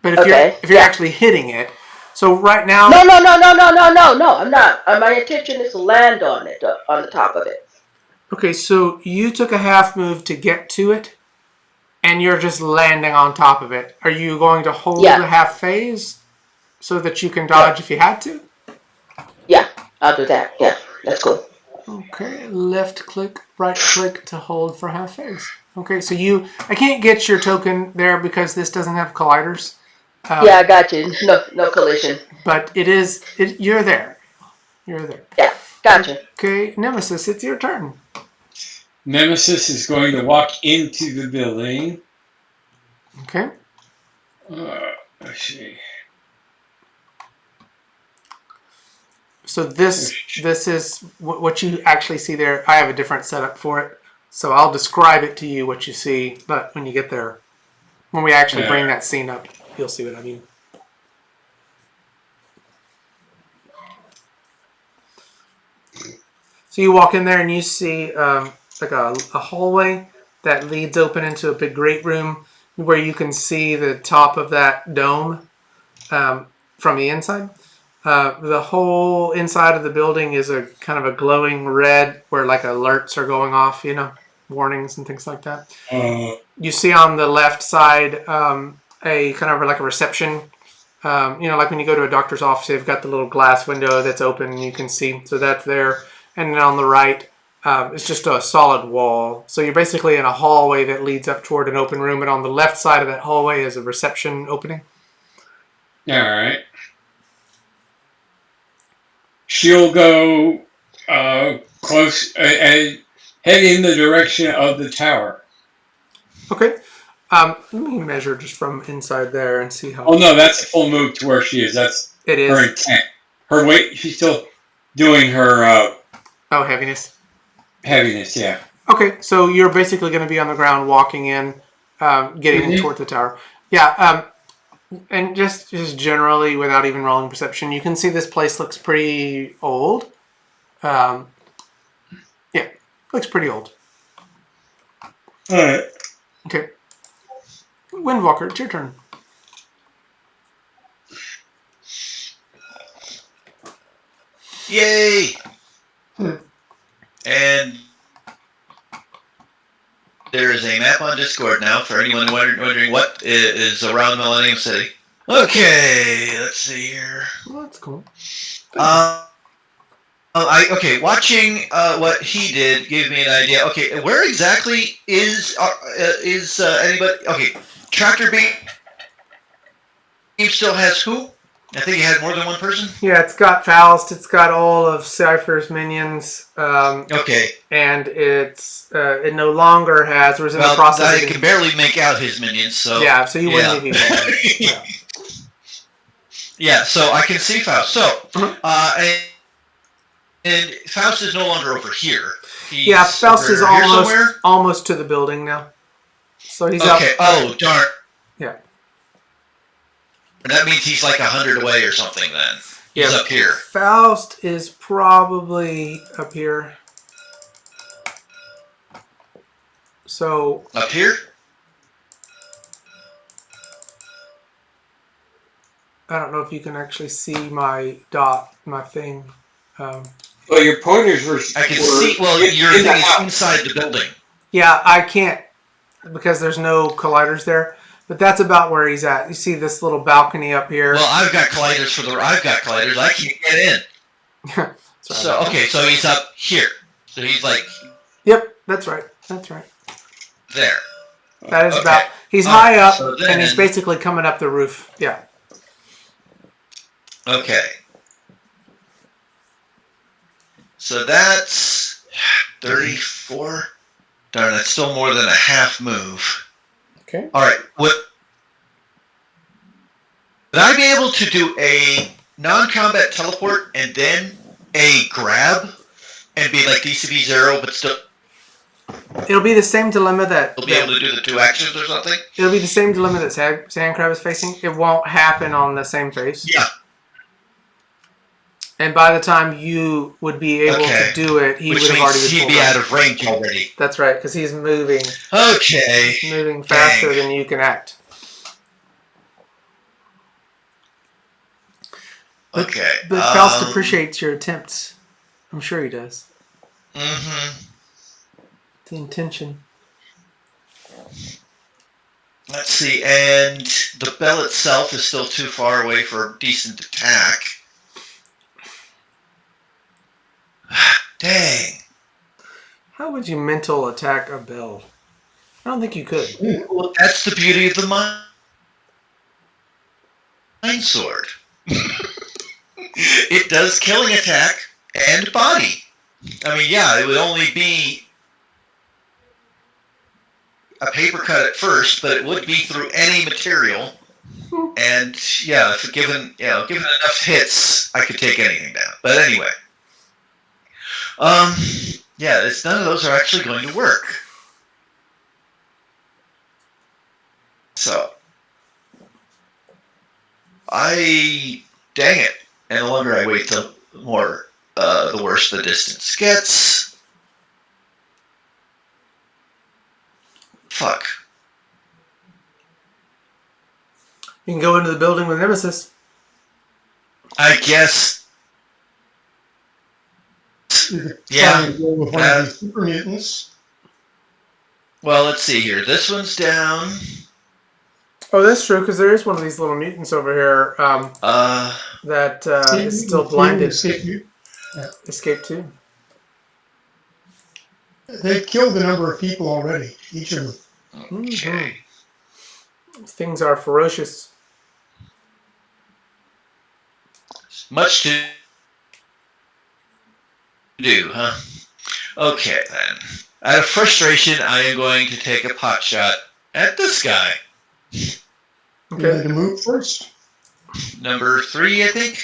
Speaker 1: But if you're actually hitting it, so right now.
Speaker 2: No. I'm not. My intention is to land on it, on the top of it.
Speaker 1: Okay, so you took a half move to get to it, and you're just landing on top of it. Are you going to hold the half phase so that you can dodge if you had to?
Speaker 2: Yeah, I'll do that. Yeah, that's cool.
Speaker 1: Okay, left click, right click to hold for half phase. Okay, so I can't get your token there because this doesn't have colliders.
Speaker 2: Yeah, I got you. No collision.
Speaker 1: But you're there. You're there.
Speaker 2: Yeah, gotcha.
Speaker 1: Okay, Nemesis, it's your turn.
Speaker 5: Nemesis is going to walk into the building.
Speaker 1: Okay.
Speaker 5: Let's see.
Speaker 1: So this is what you actually see there. I have a different setup for it. So I'll describe it to you what you see, but when you get there, when we actually bring that scene up, you'll see what I mean. So you walk in there and you see like a hallway that leads open into a big great room where you can see the top of that dome from the inside. The whole inside of the building is a kind of a glowing red where like alerts are going off, warnings and things like that. You see on the left side a kind of like a reception. Like when you go to a doctor's office, they've got the little glass window that's open and you can see. So that's there. And then on the right, it's just a solid wall. So you're basically in a hallway that leads up toward an open room. And on the left side of that hallway is a reception opening.
Speaker 5: All right. She'll go close, head in the direction of the tower.
Speaker 1: Okay. Let me measure just from inside there and see how.
Speaker 5: Oh no, that's a full move to where she is. That's
Speaker 1: it is.
Speaker 5: Her intent. Her weight. She's still doing her.
Speaker 1: Heaviness.
Speaker 5: Heaviness, yeah.
Speaker 1: Okay, so you're basically going to be on the ground, walking in, getting toward the tower. Yeah. And just generally, without even rolling perception, you can see this place looks pretty old. Looks pretty old.
Speaker 5: All right.
Speaker 1: Okay. Windwalker, it's your turn.
Speaker 4: Yay! And there is a map on Discord now for anyone wondering what is around Millennium City. Okay, let's see here.
Speaker 1: Well, that's cool.
Speaker 4: Watching what he did gave me an idea. Okay, where exactly is anybody? Okay, Tractor Beam still has who? I think he had more than one person.
Speaker 1: Yeah, it's got Faust. It's got all of Cypher's minions.
Speaker 4: Okay.
Speaker 1: And it no longer has. Or is in the process.
Speaker 4: I can barely make out his minions. So
Speaker 1: yeah, so you wouldn't need
Speaker 4: yeah. Yeah, so I can see Faust. So, and Faust is no longer over here. He's
Speaker 1: Faust is
Speaker 4: somewhere?
Speaker 1: almost to the building now. So he's
Speaker 4: okay.
Speaker 1: up.
Speaker 4: Oh, darn.
Speaker 1: Yeah.
Speaker 4: That means he's like 100 away or something then. He's up here.
Speaker 1: Faust is probably up here. So.
Speaker 4: Up here?
Speaker 1: I don't know if you can actually see my dot, my thing.
Speaker 5: Well, your pointers were.
Speaker 4: I can see. Well, your thing is inside the building.
Speaker 1: Yeah, I can't because there's no colliders there. But that's about where he's at. You see this little balcony up here.
Speaker 4: Well, I've got colliders I can't get in. So he's up here. So he's like.
Speaker 1: Yep, that's right. That's right.
Speaker 4: There.
Speaker 1: That is about. He's high up, and he's basically coming up the roof. Yeah.
Speaker 4: Okay. So that's 34. Darn, that's still more than a half move.
Speaker 1: Okay.
Speaker 4: All right. Would I be able to do a non-combat teleport and then a grab and be like DCB 0, but still?
Speaker 1: It'll be the same dilemma that.
Speaker 4: You'll be able to do the 2 actions or something?
Speaker 1: It'll be the same dilemma that Sandcrab is facing. It won't happen on the same phase.
Speaker 4: Yeah.
Speaker 1: And by the time you would be able to do it, he would have already.
Speaker 4: He'd be out of range already.
Speaker 1: That's right, because he's moving.
Speaker 4: Okay.
Speaker 1: He's moving faster than you can act.
Speaker 4: Okay.
Speaker 1: But Faust appreciates your attempts. I'm sure he does.
Speaker 4: Mm-hmm.
Speaker 1: The intention.
Speaker 4: Let's see, and the bell itself is still too far away for a decent attack. Dang.
Speaker 1: How would you mental attack a bell? I don't think you could.
Speaker 4: Well, that's the beauty of the mind sword. It does killing attack and body. I mean, yeah, it would only be a paper cut at first, but it would be through any material. And yeah, if given enough hits, I could take anything down. But anyway. Yeah, none of those are actually going to work. So, dang it. And the longer I wait, the worse the distance gets. Fuck.
Speaker 1: You can go into the building with Nemesis.
Speaker 4: I guess. Yeah.
Speaker 3: With one of these super mutants.
Speaker 4: Well, let's see here. This one's down.
Speaker 1: Oh, that's true, because there is one of these little mutants over here that is still blinded. Escape too.
Speaker 3: They've killed a number of people already, each of them.
Speaker 4: Okay.
Speaker 1: Things are ferocious.
Speaker 4: Much to do, huh? Okay, then. Out of frustration, I am going to take a pot shot at this guy.
Speaker 3: Okay. You need to move first?
Speaker 4: Number 3, I think.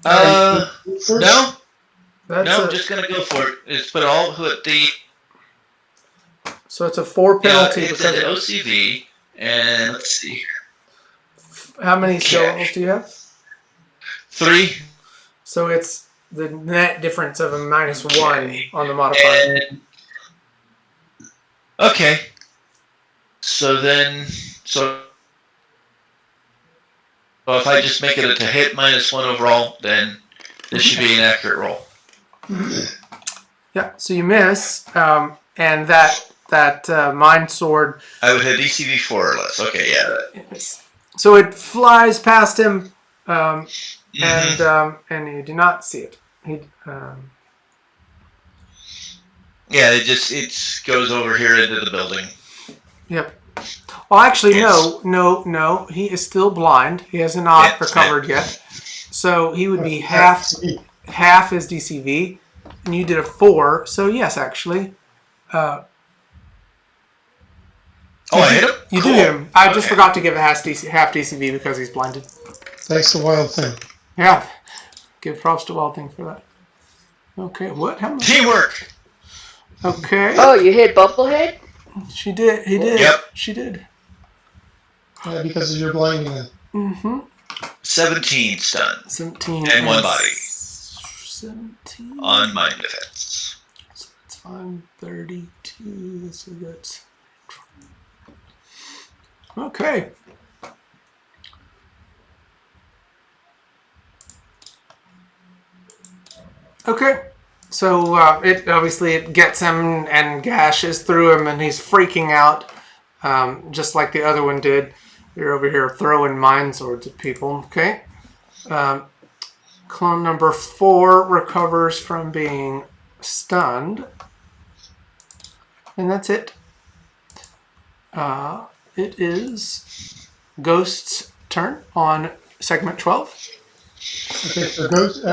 Speaker 4: No? I'm just going to go for it. It's put the...
Speaker 1: So it's a 4 penalty.
Speaker 4: Yeah, it's an OCV. And let's see here.
Speaker 1: How many skill levels do you have?
Speaker 4: 3.
Speaker 1: So it's the net difference of a -1 on the modifier.
Speaker 4: Okay. So if I just make it to hit -1 overall, then this should be an accurate roll.
Speaker 1: Yeah, so you miss, and that mind sword.
Speaker 4: I would hit DCV 4 or less. Okay, yeah.
Speaker 1: So it flies past him,
Speaker 4: Mhm.
Speaker 1: and you do not see it.
Speaker 4: Yeah, it goes over here into the building.
Speaker 1: Yep. Well, actually,
Speaker 4: It's
Speaker 1: no. He is still blind. He has not
Speaker 4: it's
Speaker 1: recovered yet. So he would be half his DCV, and you did a 4. So yes, actually,
Speaker 4: Oh, I hit him.
Speaker 1: you
Speaker 4: Cool.
Speaker 1: do hit him. I just
Speaker 4: Okay.
Speaker 1: forgot to give a half DCV because he's blinded.
Speaker 3: Thanks to Wild Thing.
Speaker 1: Yeah, give props to Wildthing for that. Okay, what? How much?
Speaker 4: Teamwork.
Speaker 1: Okay.
Speaker 2: Oh, you hit Bubblehead?
Speaker 1: She did. He did.
Speaker 4: Yep.
Speaker 1: She did.
Speaker 3: Because of your blinding then.
Speaker 1: Mm-hmm.
Speaker 4: 17 stun
Speaker 1: 17
Speaker 4: and one body
Speaker 1: 17
Speaker 4: on mind defense.
Speaker 1: So that's 532. So that's okay. Okay. So it obviously it gets him and gashes through him, and he's freaking out, just like the other one did. You're over here throwing mind swords at people. Okay. Clone number 4 recovers from being stunned, and that's it. It is Ghost's turn on segment 12.
Speaker 3: Okay, so Ghost,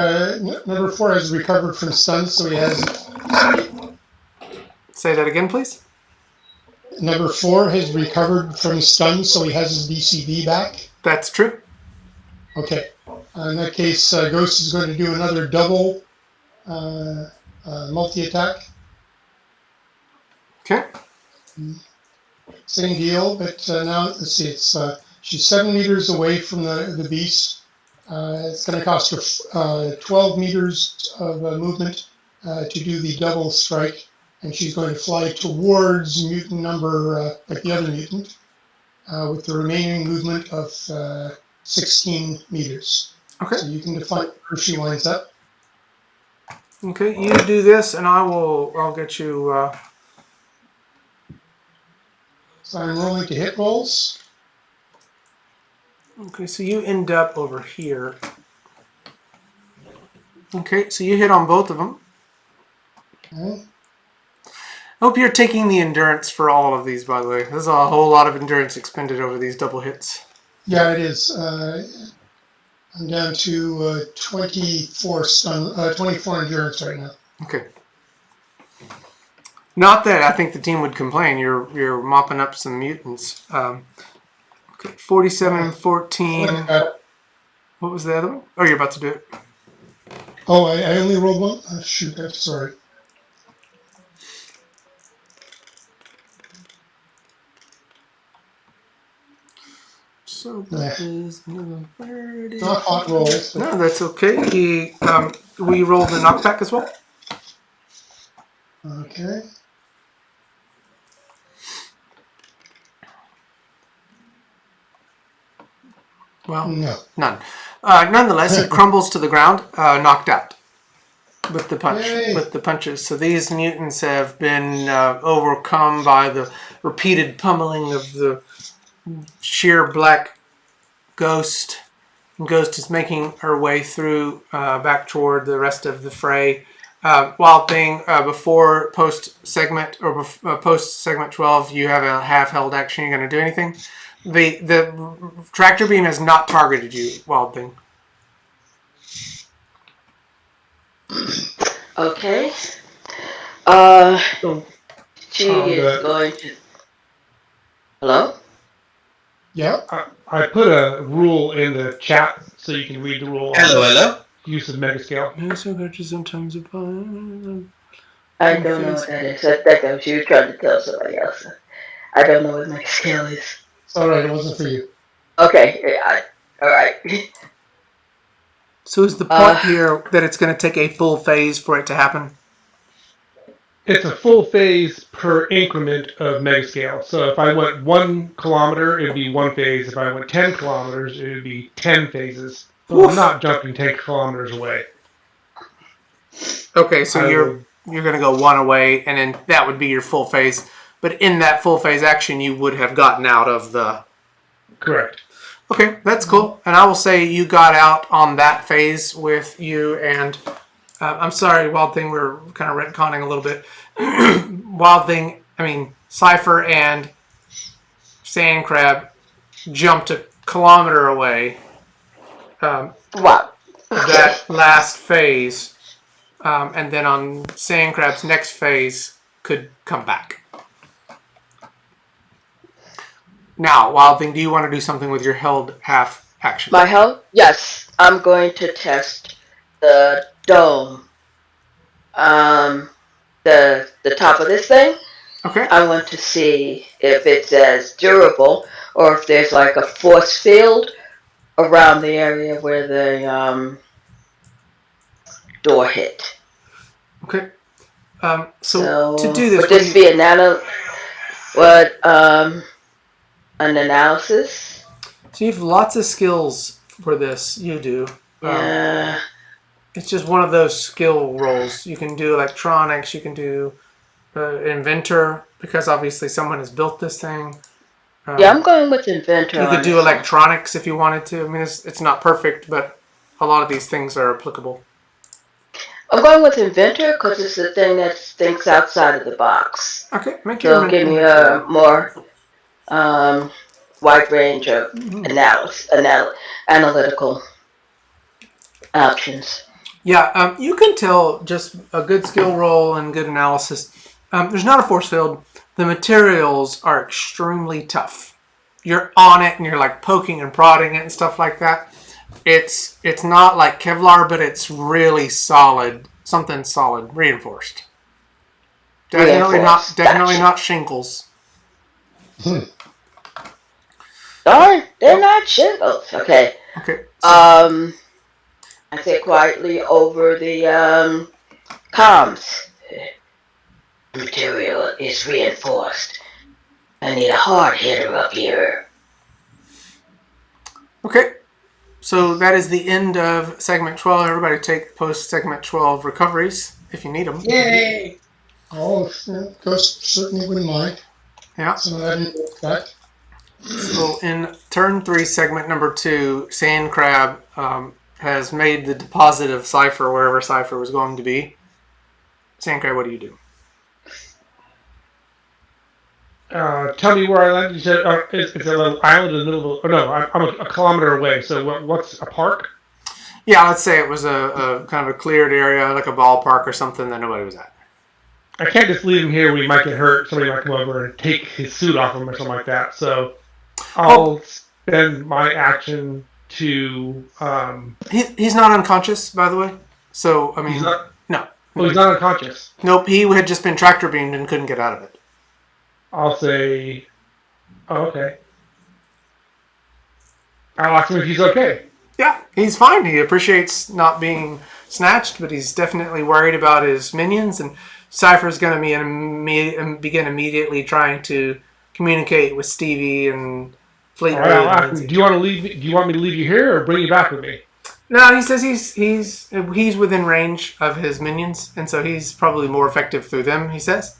Speaker 3: number 4 has recovered from stun, so he has.
Speaker 1: Say that again, please.
Speaker 3: Number 4 has recovered from stun, so he has his DCV back.
Speaker 1: That's true.
Speaker 3: Okay. In that case, Ghost is going to do another double multi-attack.
Speaker 1: Okay.
Speaker 3: Same deal, but now let's see. It's she's 7 meters away from the beast. It's going to cost her 12 meters of movement to do the double strike, and she's going to fly towards mutant number like the other mutant with the remaining movement of 16 meters.
Speaker 1: Okay.
Speaker 3: So you can define where she winds up.
Speaker 1: Okay. You do this, and I'll get you.
Speaker 3: So I'm rolling to hit rolls.
Speaker 1: Okay. So you end up over here. Okay. So you hit on both of them.
Speaker 3: Okay.
Speaker 1: I hope you're taking the endurance for all of these, by the way. There's a whole lot of endurance expended over these double hits.
Speaker 3: Yeah, it is. I'm down to 24 endurance right now.
Speaker 1: Okay. Not that I think the team would complain. You're mopping up some mutants. Okay, 47, 14. What was the other one? Oh, you're about to do it.
Speaker 3: Oh, I only rolled one? Oh, shoot, I'm sorry.
Speaker 1: So that is another 30.
Speaker 3: Not hot rolls.
Speaker 1: No, that's okay. We rolled the knockback as well.
Speaker 3: Okay.
Speaker 1: Well,
Speaker 3: No.
Speaker 1: none. Nonetheless, he crumbles to the ground, knocked out with the punch.
Speaker 3: Yay.
Speaker 1: With the punches. So these mutants have been overcome by the repeated pummeling of the sheer black ghost. Ghost is making her way through back toward the rest of the fray. Wildthing, before post segment 12, you have a half held action. You're going to do anything? The tractor beam has not targeted you, Wildthing.
Speaker 2: Okay. She is going to. Hello?
Speaker 3: Yeah.
Speaker 6: I put a rule in the chat so you can read the rule
Speaker 4: Hello,
Speaker 6: on
Speaker 4: hello.
Speaker 6: use of megascale.
Speaker 1: Sometimes upon.
Speaker 2: I don't know what that is. That goes. You were trying to tell somebody else. I don't know what my scale is.
Speaker 3: It's all right. It wasn't for you.
Speaker 2: Okay. All right.
Speaker 1: So is the point here that it's going to take a full phase for it to happen?
Speaker 6: It's a full phase per increment of megascale. So if I went 1 kilometer, it would be 1 phase. If I went 10 kilometers, it would be 10 phases. So I'm not jumping 10 kilometers away.
Speaker 1: Okay, so you're going to go 1 away, and then that would be your full phase. But in that full phase action, you would have gotten out of the...
Speaker 6: Correct.
Speaker 1: Okay, that's cool. And I will say you got out on that phase with you and I'm sorry, Wild Thing. We're kind of retconning a little bit. Wild Thing. I mean, Cypher and Sand Crab jumped a kilometer away.
Speaker 2: Wow. Okay.
Speaker 1: That last phase, and then on Sand Crab's next phase could come back. Now, Wild Thing, do you want to do something with your held half action?
Speaker 2: My health? Yes. I'm going to test the dome. The top of this thing.
Speaker 1: Okay.
Speaker 2: I want to see if it's as durable or if there's like a force field around the area where the door hit.
Speaker 1: Okay. So to do this,
Speaker 2: would this be an analysis?
Speaker 1: So you have lots of skills for this. You do.
Speaker 2: Yeah.
Speaker 1: It's just one of those skill rolls. You can do electronics. You can do inventor because obviously someone has built this thing.
Speaker 2: Yeah, I'm going with inventor.
Speaker 1: You could do electronics if you wanted to. I mean, it's not perfect, but a lot of these things are applicable.
Speaker 2: I'm going with inventor because it's the thing that thinks outside of the box.
Speaker 1: Okay, make
Speaker 2: So give me a more wide range of analytical options.
Speaker 1: Yeah, you can tell just a good skill roll and good analysis. There's not a force field. The materials are extremely tough. You're on it and you're like poking and prodding it and stuff like that. It's not like Kevlar, but it's really solid. Something solid, reinforced. Definitely not shingles.
Speaker 2: Darn, they're not shingles. Okay.
Speaker 1: Okay.
Speaker 2: I say quietly over the comms. The material is reinforced. I need a hard hitter up here.
Speaker 1: Okay. So that is the end of segment 12. Everybody take post-segment 12 recoveries if you need them.
Speaker 5: Yay!
Speaker 3: Oh, Ghost certainly wouldn't mind.
Speaker 1: Yeah.
Speaker 3: Some of that in effect.
Speaker 1: So in turn 3, segment number 2, Sand Crab has made the deposit of Cypher wherever Cypher was going to be. Sand Crab, what do you do?
Speaker 6: Tell me where I landed. You said it's a little island in the middle of. Oh no, I'm a kilometer away. So what's a park?
Speaker 1: Yeah, let's say it was a kind of a cleared area, like a ballpark or something that nobody was at.
Speaker 6: I can't just leave him here. We might get hurt. Somebody might come over and take his suit off him or something like that. So I'll spend my action to.
Speaker 1: He's not unconscious, by the way. So I mean, no.
Speaker 6: Oh, he's not unconscious.
Speaker 1: Nope, he had just been tractor beamed and couldn't get out of it.
Speaker 6: I'll say, oh, okay. I'll ask him if he's okay.
Speaker 1: Yeah, he's fine. He appreciates not being snatched, but he's definitely worried about his minions. And Cypher's going to begin immediately trying to communicate with Stevie and Fleetwood.
Speaker 6: All right, I'll ask him, do you want me to leave you here or bring you back with me?
Speaker 1: No, he says he's within range of his minions, and so he's probably more effective through them. He says.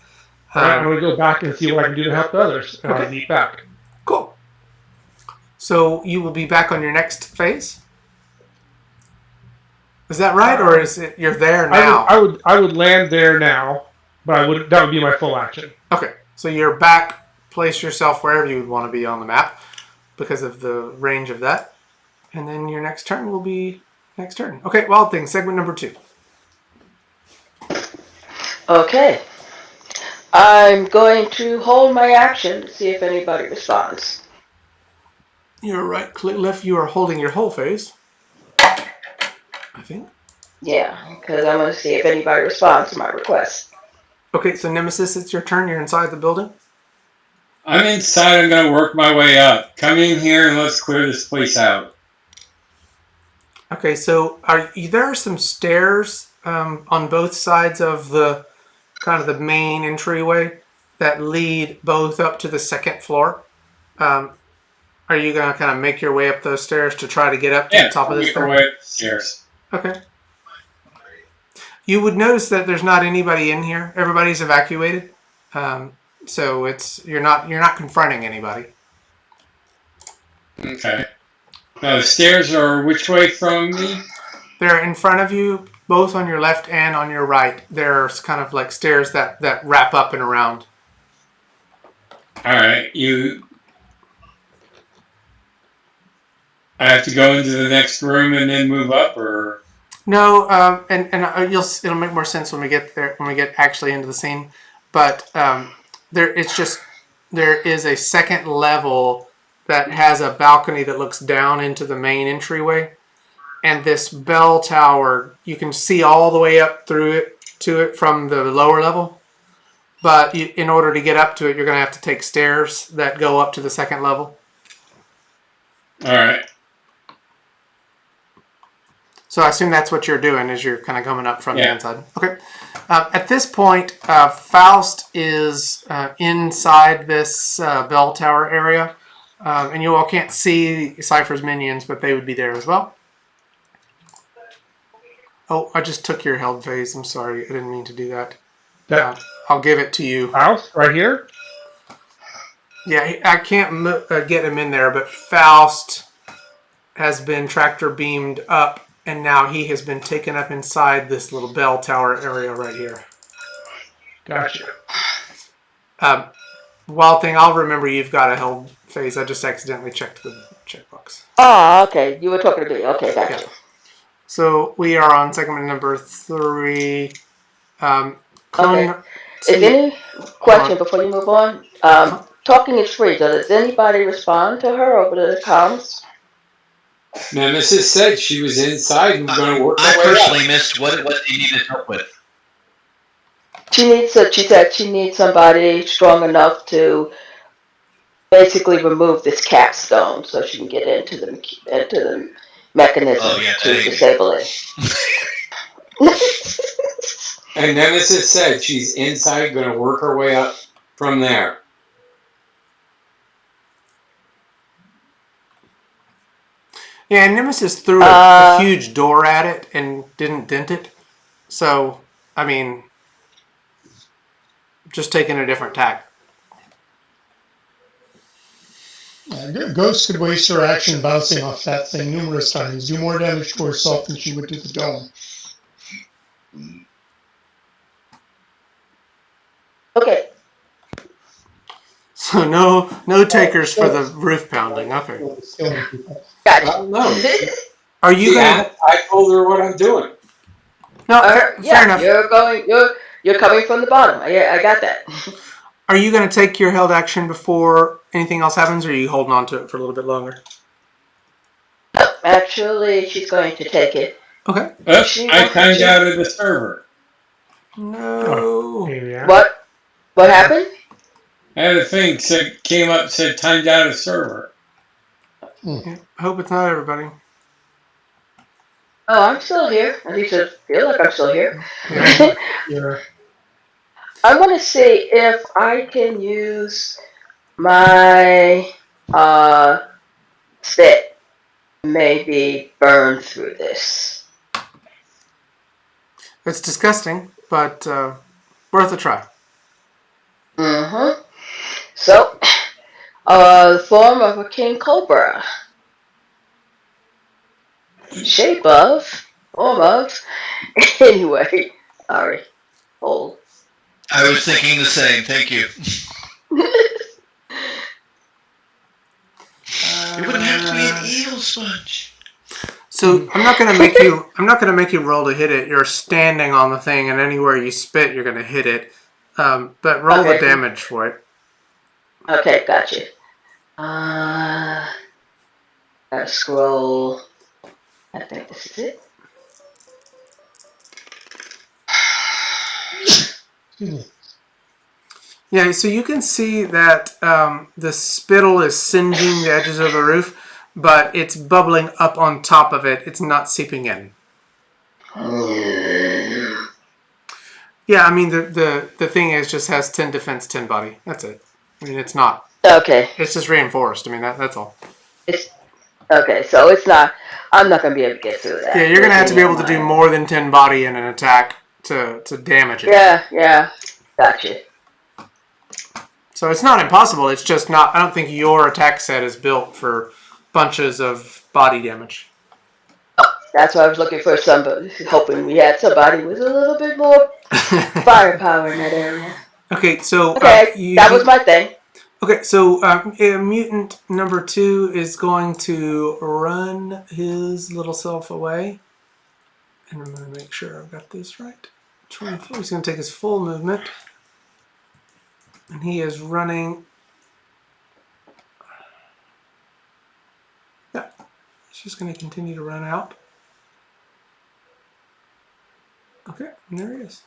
Speaker 6: All right, I'm going to go back and see what I can do to help the others. And I'll meet back.
Speaker 1: Cool. So you will be back on your next phase? Is that right, or is it you're there now?
Speaker 6: I would land there now, but that would be my full action.
Speaker 1: Okay, so you're back. Place yourself wherever you would want to be on the map because of the range of that, and then your next turn will be next turn. Okay, Wild Thing, segment number 2.
Speaker 2: Okay. I'm going to hold my action to see if anybody responds.
Speaker 1: You're right, Cliff. You are holding your whole phase, I think.
Speaker 2: Yeah, because I want to see if anybody responds to my request.
Speaker 1: Okay, so Nemesis, it's your turn. You're inside the building.
Speaker 5: I'm inside. I'm going to work my way up. Come in here and let's clear this place out.
Speaker 1: Okay, so there are some stairs on both sides of the kind of the main entryway that lead both up to the second floor. Are you going to kind of make your way up those stairs to try to get up to the top of this thing?
Speaker 5: Way up the stairs.
Speaker 1: Okay. You would notice that there's not anybody in here. Everybody's evacuated. So you're not confronting anybody.
Speaker 5: Okay. Now the stairs are which way from me?
Speaker 1: They're in front of you, both on your left and on your right. There's kind of like stairs that wrap up and around.
Speaker 5: All right, I have to go into the next room and then move up, or
Speaker 1: No, it'll make more sense when we get there, when we get actually into the scene. But there is a second level that has a balcony that looks down into the main entryway, and this bell tower you can see all the way up through it to it from the lower level. But in order to get up to it, you're going to have to take stairs that go up to the second level.
Speaker 5: all right.
Speaker 1: So I assume that's what you're doing, is you're kind of coming up from the
Speaker 5: Yeah.
Speaker 1: inside. Okay. At this point, Faust is inside this bell tower area. And you all can't see Cypher's minions, but they would be there as well. Oh, I just took your held phase. I'm sorry. I didn't mean to do that. I'll give it to you.
Speaker 6: House right here.
Speaker 1: Yeah, I can't get him in there, but Faust has been tractor beamed up, and now he has been taken up inside this little bell tower area right here.
Speaker 6: Gotcha.
Speaker 1: Wildthing, I'll remember you've got a held phase. I just accidentally checked the checkbox.
Speaker 2: Oh, okay. You were talking to me. Okay, gotcha.
Speaker 1: Yeah. So we are on segment number 3.
Speaker 2: Okay. Is any question before you move on? Talking is free. Does anybody respond to her over the comms?
Speaker 5: Nemesis said she was inside and going to work her
Speaker 4: I
Speaker 5: way
Speaker 4: personally
Speaker 5: up.
Speaker 4: missed what you needed help with.
Speaker 2: She said she needs somebody strong enough to basically remove this capstone so she can get into the mechanism to disable it.
Speaker 5: And Nemesis said she's inside, going to work her way up from there.
Speaker 1: Yeah, and Nemesis threw a huge door at it and didn't dent it. So, I mean, just taking a different tack.
Speaker 3: Ghost could waste her action bouncing off that thing numerous times, do more damage to herself than she would to the dome.
Speaker 2: Okay.
Speaker 1: So no takers for the roof pounding. Okay.
Speaker 2: Gotcha.
Speaker 5: No.
Speaker 1: Are you gonna?
Speaker 5: I told her what I'm doing.
Speaker 1: No, fair enough.
Speaker 2: You're coming from the bottom. I got that.
Speaker 1: Are you gonna take your held action before anything else happens, or are you holding on to it for a little bit longer?
Speaker 2: Actually, she's going to take it.
Speaker 1: Okay.
Speaker 5: I timed out of the server.
Speaker 1: No.
Speaker 6: Yeah.
Speaker 2: What happened?
Speaker 5: I had a thing came up said timed out of server.
Speaker 1: Yeah, I hope it's not everybody.
Speaker 2: Oh, I'm still here. At least I feel like I'm still here.
Speaker 3: Yeah.
Speaker 2: I want to see if I can use my stick. Maybe burn through this.
Speaker 1: It's disgusting, but worth a try.
Speaker 2: Mm-hmm. So, the form of a king cobra. Shape of, form of. Anyway, sorry. Hold.
Speaker 4: I was thinking the same. Thank you. It wouldn't have to be an evil sponge.
Speaker 1: So I'm not gonna make you roll to hit it. You're standing on the thing, and anywhere you spit, you're gonna hit it. But roll the damage for it.
Speaker 2: Okay, gotcha. Gotta scroll. I think this is it.
Speaker 1: Yeah, so you can see that the spittle is singeing the edges of the roof, but it's bubbling up on top of it. It's not seeping in. Yeah, I mean, the thing is just has 10 defense, 10 body. That's it. I mean, it's not.
Speaker 2: Okay.
Speaker 1: It's just reinforced. I mean, that's all.
Speaker 2: Okay, so it's not. I'm not gonna be able to get through that.
Speaker 1: Yeah, you're gonna have to be able to do more than 10 body in an attack to damage it.
Speaker 2: Yeah. Gotcha.
Speaker 1: So it's not impossible. It's just not. I don't think your attack set is built for bunches of body damage.
Speaker 2: That's why I was looking for somebody, hoping we had somebody with a little bit more firepower in that area.
Speaker 1: Okay, so
Speaker 2: Okay, that was my thing.
Speaker 1: Okay, so mutant number 2 is going to run his little self away. And I'm going to make sure I've got this right. 24. He's going to take his full movement. And he is running. Yeah, he's just going to continue to run out. Okay, and there he is.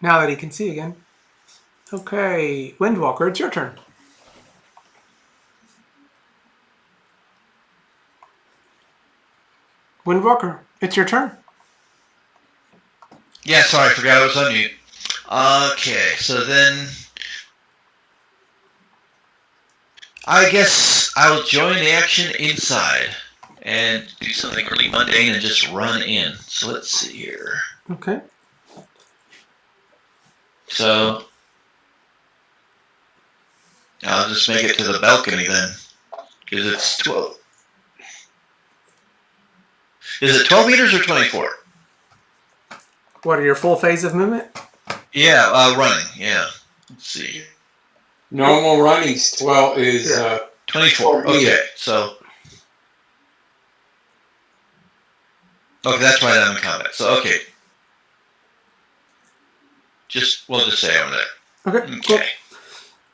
Speaker 1: Now that he can see again. Okay, Windwalker, it's your turn. Windwalker, it's your turn.
Speaker 4: Yeah, sorry, I forgot I was on mute. Okay, so then I guess I'll join the action inside and do something really mundane and just run in. So let's see here.
Speaker 1: Okay.
Speaker 4: So I'll just make it to the balcony then, because it's 12. Is it 12 meters or 24?
Speaker 1: What are your full phase of movement?
Speaker 4: Yeah, running. Yeah. Let's see.
Speaker 5: Normal running's 12 is
Speaker 4: 24. Okay, so. Okay, that's right. I'm in combat. So okay. We'll just say I'm there.
Speaker 1: Okay. Cool.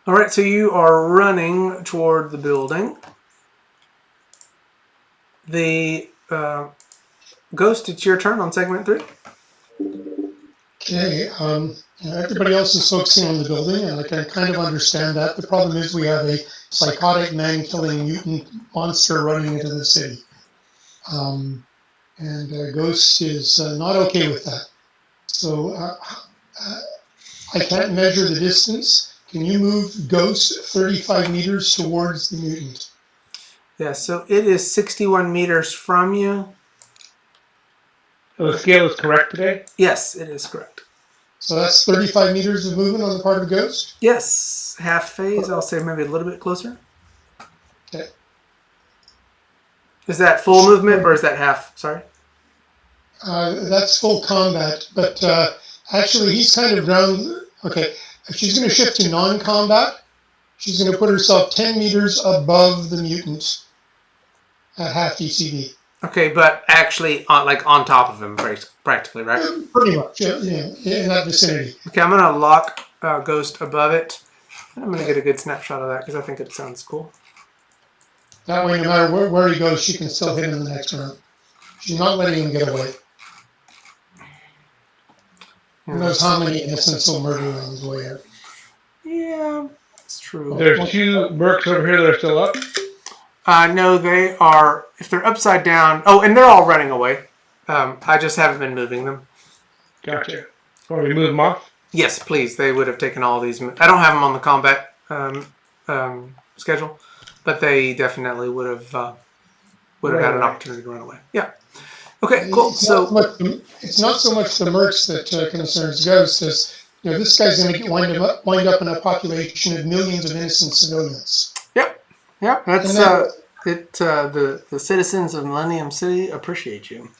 Speaker 1: All right, so you are running toward the building. The Ghost, it's your turn on segment 3.
Speaker 3: Okay, everybody else is focusing on the building, and I can kind of understand that. The problem is we have a psychotic man-killing mutant monster running into the city. And Ghost is not okay with that. So I can't measure the distance. Can you move Ghost 35 meters towards the mutant?
Speaker 1: Yeah, so it is 61 meters from you.
Speaker 6: So the scale is correct today?
Speaker 1: Yes, it is correct.
Speaker 3: So that's 35 meters of movement on the part of Ghost?
Speaker 1: Yes, half phase. I'll say maybe a little bit closer.
Speaker 3: Okay.
Speaker 1: Is that full movement or is that half? Sorry.
Speaker 3: That's full combat, but actually he's kind of down. Okay, if she's going to shift to non-combat, she's going to put herself 10 meters above the mutant at half DCB.
Speaker 1: Okay, but actually on top of him, practically, right?
Speaker 3: Pretty much, yeah, in that vicinity.
Speaker 1: Okay, I'm going to lock Ghost above it. I'm going to get a good snapshot of that because I think it sounds cool.
Speaker 3: That way, no matter where he goes, she can still hit him in the next round. She's not letting him get away. Who knows how many innocents will murder on his way out.
Speaker 1: Yeah, it's true.
Speaker 6: There's 2 mercs over here that are still up.
Speaker 1: No, they are, if they're upside down, and they're all running away. I just haven't been moving them.
Speaker 6: Gotcha. Want me to move them off?
Speaker 1: Yes, please. They would have taken all these. I don't have them on the combat schedule, but they definitely would have had an opportunity to run away. Yeah. Okay, cool.
Speaker 3: It's not so much the mercs that concerns Ghost as this guy's going to wind up in a population of millions of innocent civilians.
Speaker 1: Yep. That's the citizens of Millennium City appreciate you.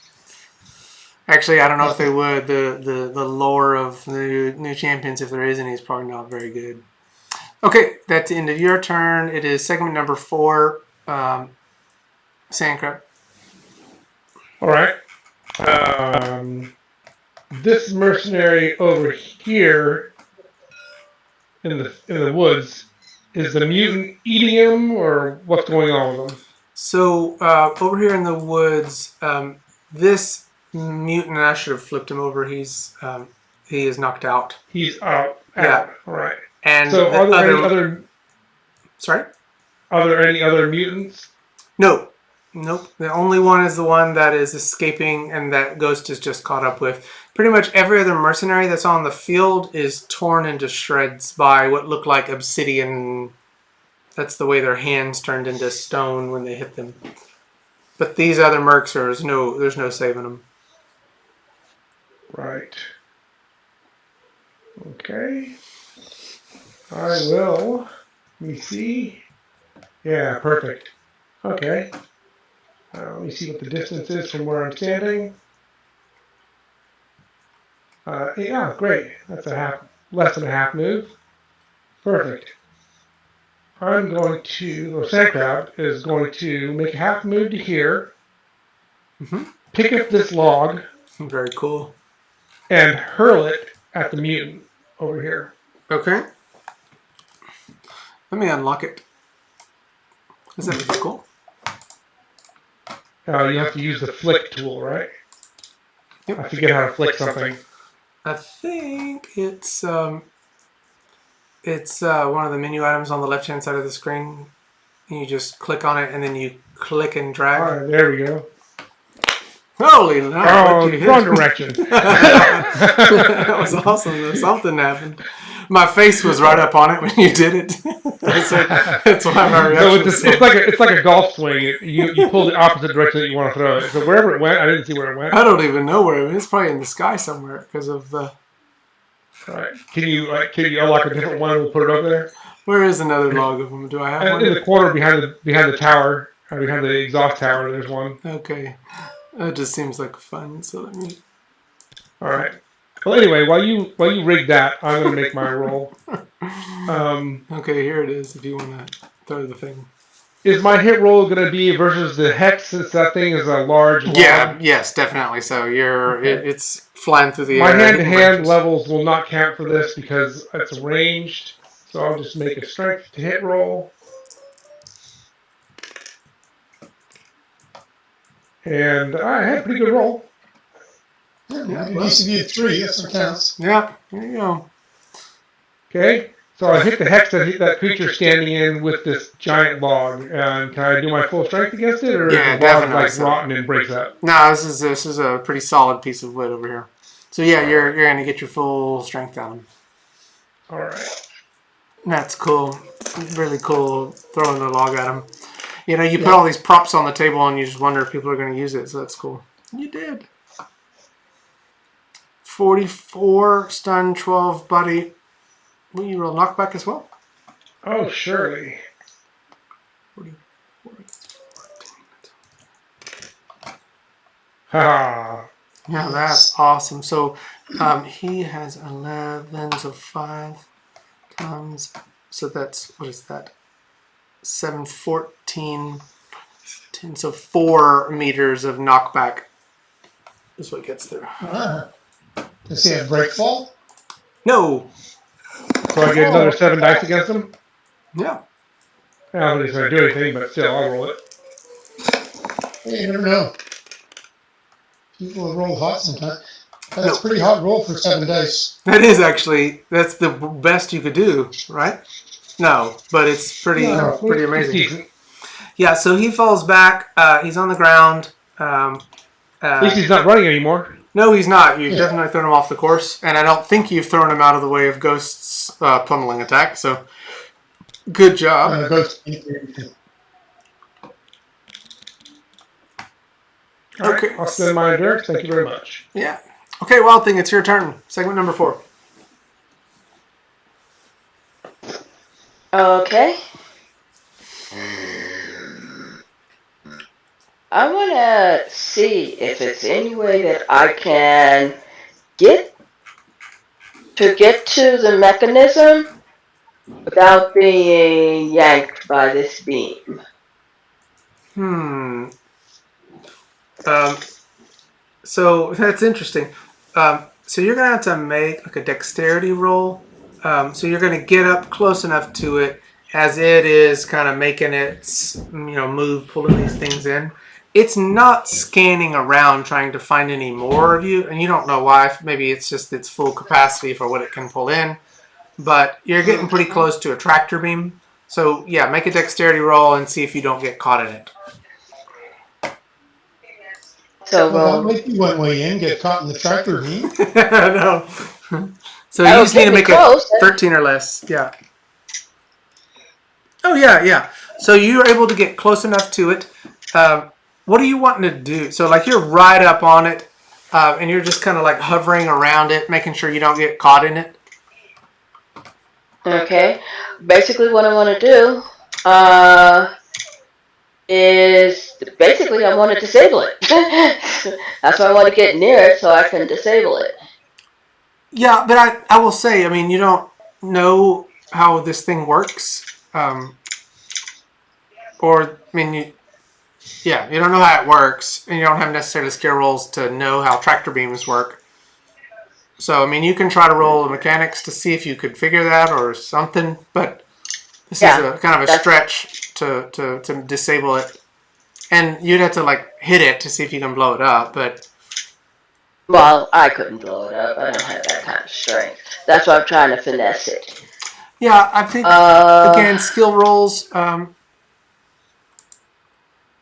Speaker 1: Actually, I don't know if they would. The lore of the new champions, if there is any, is probably not very good. Okay, that's the end of your turn. It is segment number 4, Sandcrab.
Speaker 6: All right. This mercenary over here in the woods, is the mutant eating him, or what's going on with him?
Speaker 1: So over here in the woods, this mutant, I should have flipped him over. He is knocked out.
Speaker 6: He's out.
Speaker 1: Yeah.
Speaker 6: All right.
Speaker 1: And
Speaker 6: so, are there any other?
Speaker 1: Sorry.
Speaker 6: Are there any other mutants?
Speaker 1: No. Nope. The only one is the one that is escaping and that Ghost is just caught up with. Pretty much every other mercenary that's on the field is torn into shreds by what look like obsidian. That's the way their hands turned into stone when they hit them. But these other mercs, there's no saving them.
Speaker 6: Right. Okay. I will. Let me see. Yeah, perfect. Okay. Let me see what the distance is from where I'm standing. Yeah, great. That's less than a half move. Perfect. I'm going to, the sand crab is going to make a half move to here, pick up this log,
Speaker 1: Very cool.
Speaker 6: and hurl it at the mutant over here.
Speaker 1: Okay. Let me unlock it. Is that really cool?
Speaker 6: You have to use the flick tool, right?
Speaker 1: Yep.
Speaker 6: I forget how to flick something.
Speaker 1: I think it's one of the menu items on the left-hand side of the screen. You just click on it, and then you click and drag.
Speaker 6: All right, there we go.
Speaker 1: Holy no!
Speaker 6: Oh, wrong direction.
Speaker 1: That was awesome. Something happened. My face was right up on it when you did it. That's why my reaction was
Speaker 6: it's like a golf swing. You pull the opposite direction that you want to throw it. So wherever it went, I didn't see where it went.
Speaker 1: I don't even know where it went. It's probably in the sky somewhere because of the...
Speaker 6: All right. Can you unlock a different one and we'll put it over there?
Speaker 1: Where is another log of them? Do I have one?
Speaker 6: In the corner behind the tower, or behind the exhaust tower, there's one.
Speaker 1: Okay. That just seems like fun, so let me...
Speaker 6: All right. Well, anyway, while you rig that, I'm going to make my roll.
Speaker 1: Okay, here it is if you want to throw the thing.
Speaker 6: Is my hit roll going to be versus the hex since that thing is a large log?
Speaker 1: Yeah, yes, definitely. So it's flying through the
Speaker 6: My
Speaker 1: air.
Speaker 6: My hand-to-hand levels will not count for this because it's ranged. So I'll just make a strength to hit roll. And I had a pretty good roll.
Speaker 3: Yeah, it needs to be a 3. That's what counts.
Speaker 1: Yeah, there you go.
Speaker 6: Okay, so I hit the hex that creature standing in with this giant log. And can I do my full strength against it, or
Speaker 1: Yeah,
Speaker 6: is the log
Speaker 1: definitely
Speaker 6: like
Speaker 1: so.
Speaker 6: rotten and breaks up?
Speaker 1: No, this is a pretty solid piece of wood over here. So yeah, you're going to get your full strength on him.
Speaker 6: All right.
Speaker 1: That's cool. Really cool throwing the log at him. You know, you put all these props on the table and you just wonder if people are going to use it, so that's cool. You did. 44, stun, 12, body. Will you roll knockback as well?
Speaker 6: Oh, surely.
Speaker 1: 44.
Speaker 6: Ha!
Speaker 1: Yeah, that's awesome. So he has 11, so 5 times. So that's, what is that? 7, 14, 10. So 4 meters of knockback is what gets through.
Speaker 3: Does he have breakfall?
Speaker 1: No.
Speaker 6: So I get another 7 dice against him?
Speaker 1: Yeah.
Speaker 6: I don't think it's going to do anything, but still, I'll roll it.
Speaker 3: Hey, you never know. People will roll hot sometimes. That's a pretty hot roll for 7 dice.
Speaker 1: That is actually, that's the best you could do, right? No, but it's pretty amazing. Yeah, so he falls back. He's on the ground.
Speaker 6: At least he's not running anymore.
Speaker 1: No, he's not. You've definitely thrown him off the course, and I don't think you've thrown him out of the way of Ghost's pummeling attack, so good job.
Speaker 6: Okay. I'll spend my endurance. Thank you very much.
Speaker 1: Yeah. Okay, Wildthing, it's your turn. Segment number 4.
Speaker 2: Okay. I want to see if it's any way that I can get to the mechanism without being yanked by this beam.
Speaker 1: So that's interesting. So you're going to have to make like a dexterity roll. So you're going to get up close enough to it as it is kind of making its move, pulling these things in. It's not scanning around trying to find any more of you, and you don't know why. Maybe it's just its full capacity for what it can pull in. But you're getting pretty close to a tractor beam. So yeah, make a dexterity roll and see if you don't get caught in it.
Speaker 2: So
Speaker 3: that might be one way in, get caught in the tractor beam.
Speaker 1: No. So you just need to make it 13 or less. Yeah. Oh, yeah. So you're able to get close enough to it. What are you wanting to do? So, like, you're right up on it, and you're just kind of, like, hovering around it, making sure you don't get caught in it.
Speaker 2: Okay. Basically, what I want to do, is basically I want to disable it. That's why I want to get near it so I can disable it.
Speaker 1: Yeah, but I will say, I mean, you don't know how this thing works. Or, I mean, you don't know how it works, and you don't have necessarily skill rolls to know how tractor beams work. So, I mean, you can try to roll the mechanics to see if you could figure that or something, but this is a kind of a stretch to disable it. And you'd have to, like, hit it to see if you can blow it up, but...
Speaker 2: Well, I couldn't blow it up. I don't have that kind of strength. That's why I'm trying to finesse it.
Speaker 1: Yeah, I think, again, skill rolls...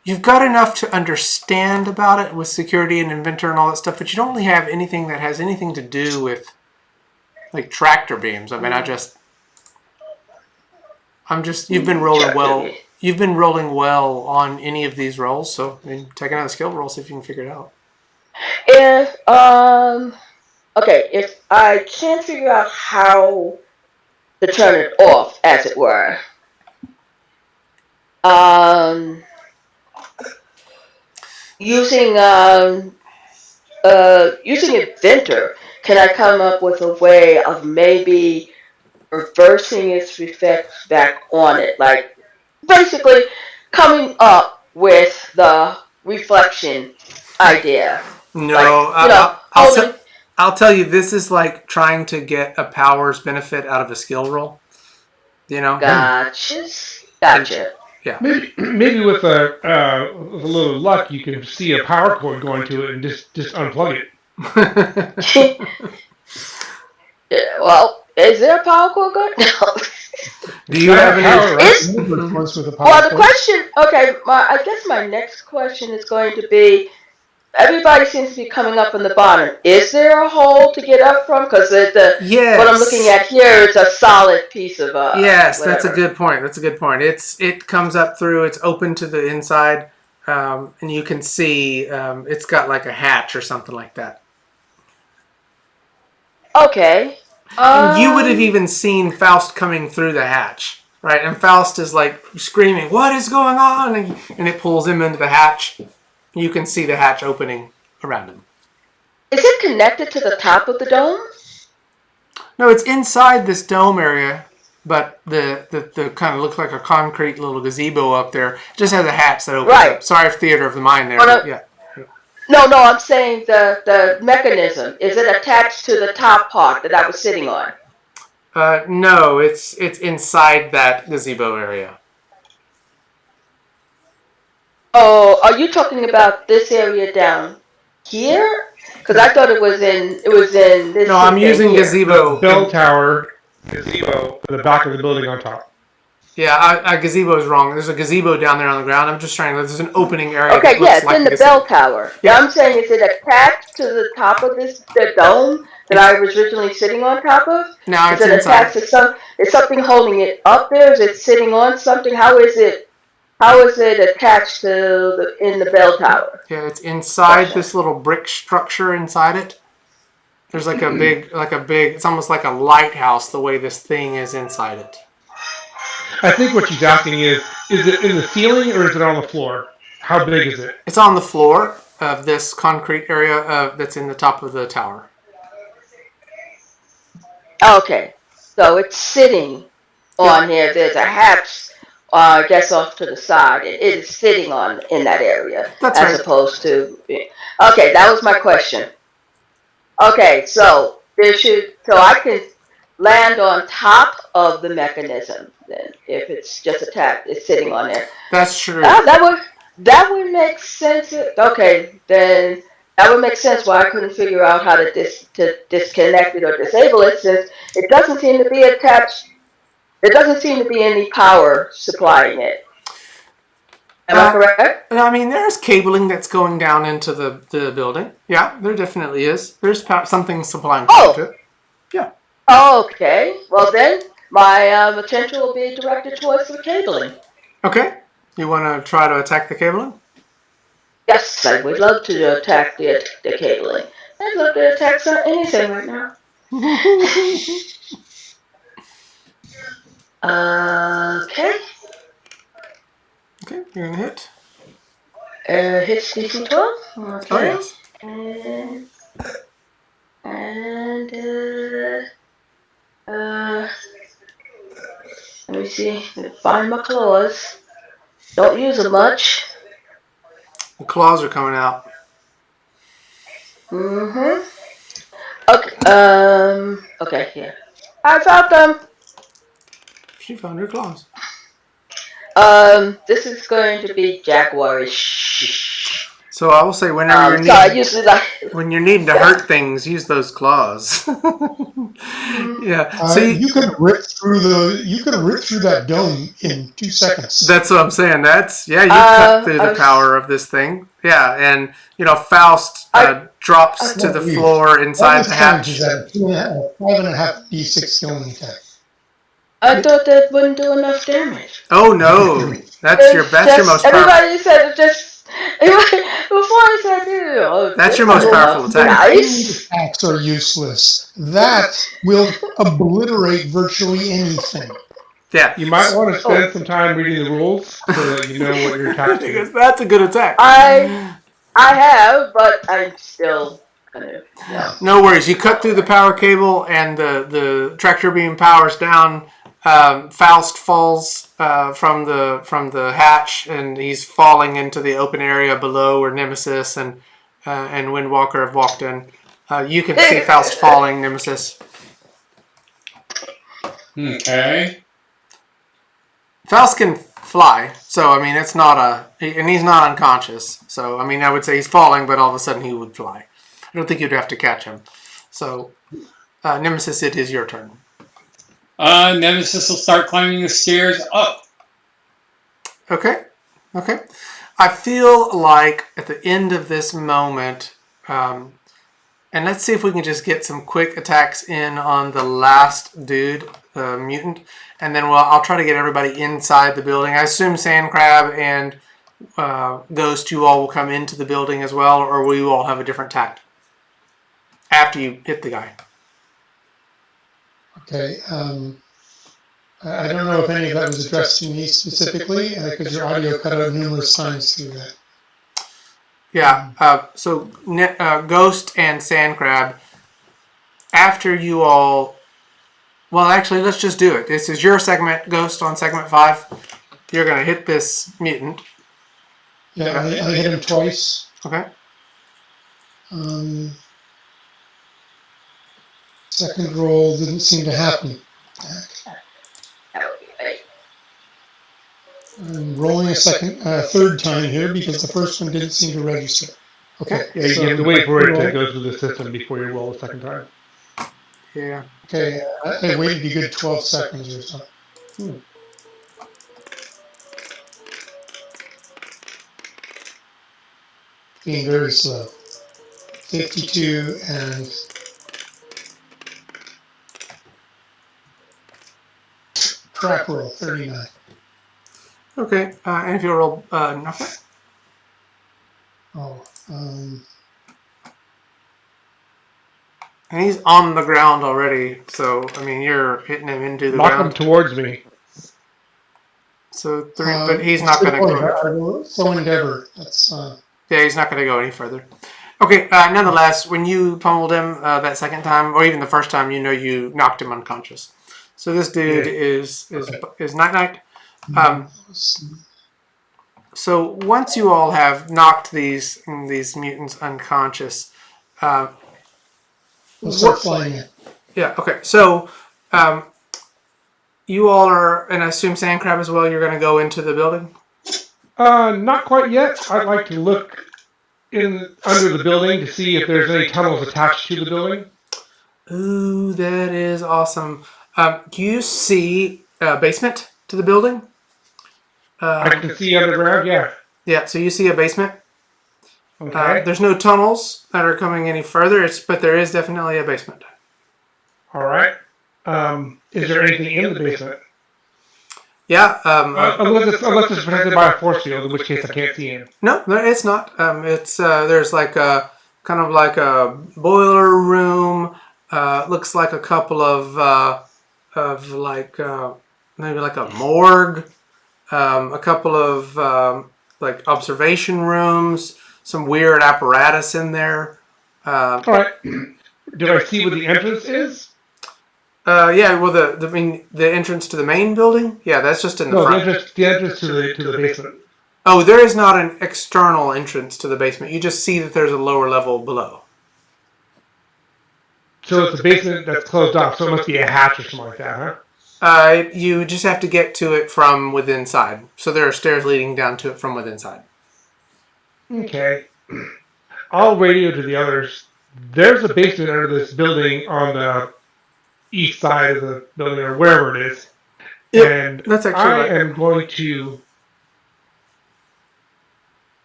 Speaker 1: you've got enough to understand about it with security and inventor and all that stuff, but you don't really have anything that has anything to do with, like, tractor beams. I mean, you've been rolling well. You've been rolling well on any of these rolls, so I mean, take another skill roll, see if you can figure it out.
Speaker 2: If if I can't figure out how to turn it off, as it were, using inventor, can I come up with a way of maybe reversing its effects back on it, like basically coming up with the reflection idea?
Speaker 1: No,
Speaker 2: Like,
Speaker 1: I'll tell you, this is like trying to get a powers benefit out of a skill roll. You know?
Speaker 2: Gotcha.
Speaker 1: Yeah.
Speaker 6: Maybe with a little luck, you can see a power cord going to it and just unplug it.
Speaker 2: Well, is there a power cord going? No.
Speaker 1: Do you have any?
Speaker 3: Power, right? Once with a power
Speaker 2: Well, the
Speaker 3: cord.
Speaker 2: question. Okay, I guess my next question is going to be: everybody seems to be coming up on the bottom. Is there a hole to get up from? Because
Speaker 1: Yes.
Speaker 2: what I'm looking at here is a solid piece of
Speaker 1: Yes,
Speaker 2: whatever.
Speaker 1: that's a good point. It comes up through. It's open to the inside, and you can see it's got like a hatch or something like that.
Speaker 2: Okay.
Speaker 1: And you would have even seen Faust coming through the hatch, right? And Faust is like screaming, "What is going on?" And it pulls him into the hatch. You can see the hatch opening around him.
Speaker 2: Is it connected to the top of the dome?
Speaker 1: No, it's inside this dome area, but the kind of looks like a concrete little gazebo up there. It just has a hatch that opens up. Sorry for theater of the mind there, but yeah.
Speaker 2: No, I'm saying the mechanism. Is it attached to the top part that I was sitting on?
Speaker 1: No, it's inside that gazebo area.
Speaker 2: Oh, are you talking about this area down here? Because I thought it was in this.
Speaker 1: No, I'm using
Speaker 2: here.
Speaker 1: gazebo.
Speaker 6: Bell tower, gazebo, the back of the building on top.
Speaker 1: Yeah, gazebo is wrong. There's a gazebo down there on the ground. I'm just trying to. There's an opening area.
Speaker 2: Okay,
Speaker 1: that looks like
Speaker 2: it's in the
Speaker 1: gazebo.
Speaker 2: bell tower. Yeah, I'm saying, is it attached to the top of the dome that I was originally sitting on top of?
Speaker 1: No, it's
Speaker 2: is it
Speaker 1: inside.
Speaker 2: attached to is something holding it up there? Is it sitting on something? How is it attached to in the bell tower?
Speaker 1: Yeah, it's inside this little brick structure inside it. There's like a big, it's almost like a lighthouse the way this thing is inside it.
Speaker 6: I think what she's asking is it in the ceiling or is it on the floor? How big is it?
Speaker 1: It's on the floor of this concrete area that's in the top of the tower.
Speaker 2: Okay, so it's sitting on here. There's a hatch, I guess, off to the side. It is sitting in that area.
Speaker 1: That's
Speaker 2: as
Speaker 1: right.
Speaker 2: opposed to. Okay, that was my question. Okay, so I can land on top of the mechanism then if it's just attached, it's sitting on there.
Speaker 1: That's true.
Speaker 2: That would make sense. Okay, then that would make sense why I couldn't figure out how to disconnect it or disable it, since it doesn't seem to be attached. There doesn't seem to be any power supplying it. Am I correct?
Speaker 1: I mean, there's cabling that's going down into the building. Yeah, there definitely is. There's something supplying power to it. Yeah.
Speaker 2: Okay. Well, then my attention will be directed towards the cabling.
Speaker 1: Okay. You want to try to attack the cabling?
Speaker 2: Yes, I would love to attack the cabling. I'd love to attack anything right now. Okay.
Speaker 1: Okay, you're going to hit.
Speaker 2: Hits DC 12. Okay.
Speaker 1: Oh yes.
Speaker 2: And let me see. Find my claws. Don't use them much.
Speaker 1: The claws are coming out.
Speaker 2: Mm-hmm. Okay. Okay. Yeah. I found them.
Speaker 1: She found her claws.
Speaker 2: This is going to be jaguarish.
Speaker 1: So I will say, whenever
Speaker 2: So I usually like.
Speaker 1: when you're needing to hurt things, use those claws. Yeah. So
Speaker 3: You could rip through that dome in 2 seconds.
Speaker 1: that's what I'm saying. That's you cut through the power of this thing. Yeah, and Faust drops to the floor inside the hatch.
Speaker 3: Is that 5.5 d6 killing attack.
Speaker 2: I thought that wouldn't do enough damage.
Speaker 1: Oh no, that's your most powerful.
Speaker 2: Everybody said it just. Before I said it.
Speaker 1: That's your most powerful attack.
Speaker 2: Nice.
Speaker 3: Attacks are useless. That will obliterate virtually anything.
Speaker 1: Yeah,
Speaker 6: You might want to spend some time reading the rules so that you know what your attack is.
Speaker 1: because that's a good attack.
Speaker 2: I have, but I'm still kind of. Yeah.
Speaker 1: No worries. You cut through the power cable, and the tractor beam powers down. Faust falls from the hatch, and he's falling into the open area below where Nemesis and Windwalker have walked in. You can see Faust falling, Nemesis.
Speaker 5: Okay.
Speaker 1: Faust can fly, so I mean it's not and he's not unconscious. So I mean I would say he's falling, but all of a sudden he would fly. I don't think you'd have to catch him. So Nemesis, it is your turn.
Speaker 5: Nemesis will start climbing the stairs up.
Speaker 1: Okay. I feel like at the end of this moment, and let's see if we can just get some quick attacks in on the last dude, the mutant, and then I'll try to get everybody inside the building. I assume Sandcrab and Ghost, you all will come into the building as well, or will you all have a different tact after you hit the guy?
Speaker 3: Okay. I don't know if any of that was addressed to me specifically, because your audio cut out numerous times through that.
Speaker 1: Yeah. So Ghost and Sandcrab, after you all... Well, actually, let's just do it. This is your segment, Ghost, on segment 5. You're going to hit this mutant.
Speaker 3: Yeah, I hit him twice.
Speaker 1: Okay.
Speaker 3: Second roll didn't seem to happen. I'm rolling a third time here because the first one didn't seem to register. Okay.
Speaker 6: Yeah, you have to wait for it to go through the system before you roll a second time.
Speaker 1: Yeah.
Speaker 3: Okay, I waited a good 12 seconds or so. Being very slow. 52 and... Crap roll, 39.
Speaker 1: Okay. And if you roll nothing.
Speaker 3: Oh,
Speaker 1: And he's on the ground already, so I mean you're hitting him into the
Speaker 6: Knock him
Speaker 1: ground.
Speaker 6: towards me.
Speaker 1: So 3, but he's not going to go.
Speaker 3: So endeavor. That's
Speaker 1: Yeah, he's not going to go any further. Okay. Nonetheless, when you pummeled him that second time, or even the first time, you knocked him unconscious. So this dude is Night. So once you all have knocked these mutants unconscious,
Speaker 3: we'll start flying in.
Speaker 1: Yeah. Okay. So you all are, and I assume Sandcrab as well. You're going to go into the building.
Speaker 6: Not quite yet. I'd like to look under the building to see if there's any tunnels attached to the building.
Speaker 1: Ooh, that is awesome. Do you see a basement to the building?
Speaker 6: I can see underground, yeah.
Speaker 1: Yeah, so you see a basement.
Speaker 6: Okay.
Speaker 1: There's no tunnels that are coming any further, but there is definitely a basement.
Speaker 6: All right. Is there anything in the basement?
Speaker 1: Yeah.
Speaker 6: Unless it's protected by a force field, in which case I can't see in.
Speaker 1: No, it's not. It's there's like a kind of like a boiler room. Looks like a couple of like maybe like a morgue. A couple of like observation rooms, some weird apparatus in there.
Speaker 6: All right. Do I see where the entrance is?
Speaker 1: Yeah, well, the entrance to the main building. Yeah, that's just in the
Speaker 6: No,
Speaker 1: front.
Speaker 6: the entrance to the basement.
Speaker 1: Oh, there is not an external entrance to the basement. You just see that there's a lower level below.
Speaker 6: So it's a basement that's closed off. So it must be a hatch or something like that, huh?
Speaker 1: You just have to get to it from within side. So there are stairs leading down to it from within side.
Speaker 6: Okay. I'll radio to the others. There's a basement under this building on the east side of the building or wherever it is.
Speaker 1: Yep,
Speaker 6: And
Speaker 1: that's actually
Speaker 6: I
Speaker 1: right.
Speaker 6: am going to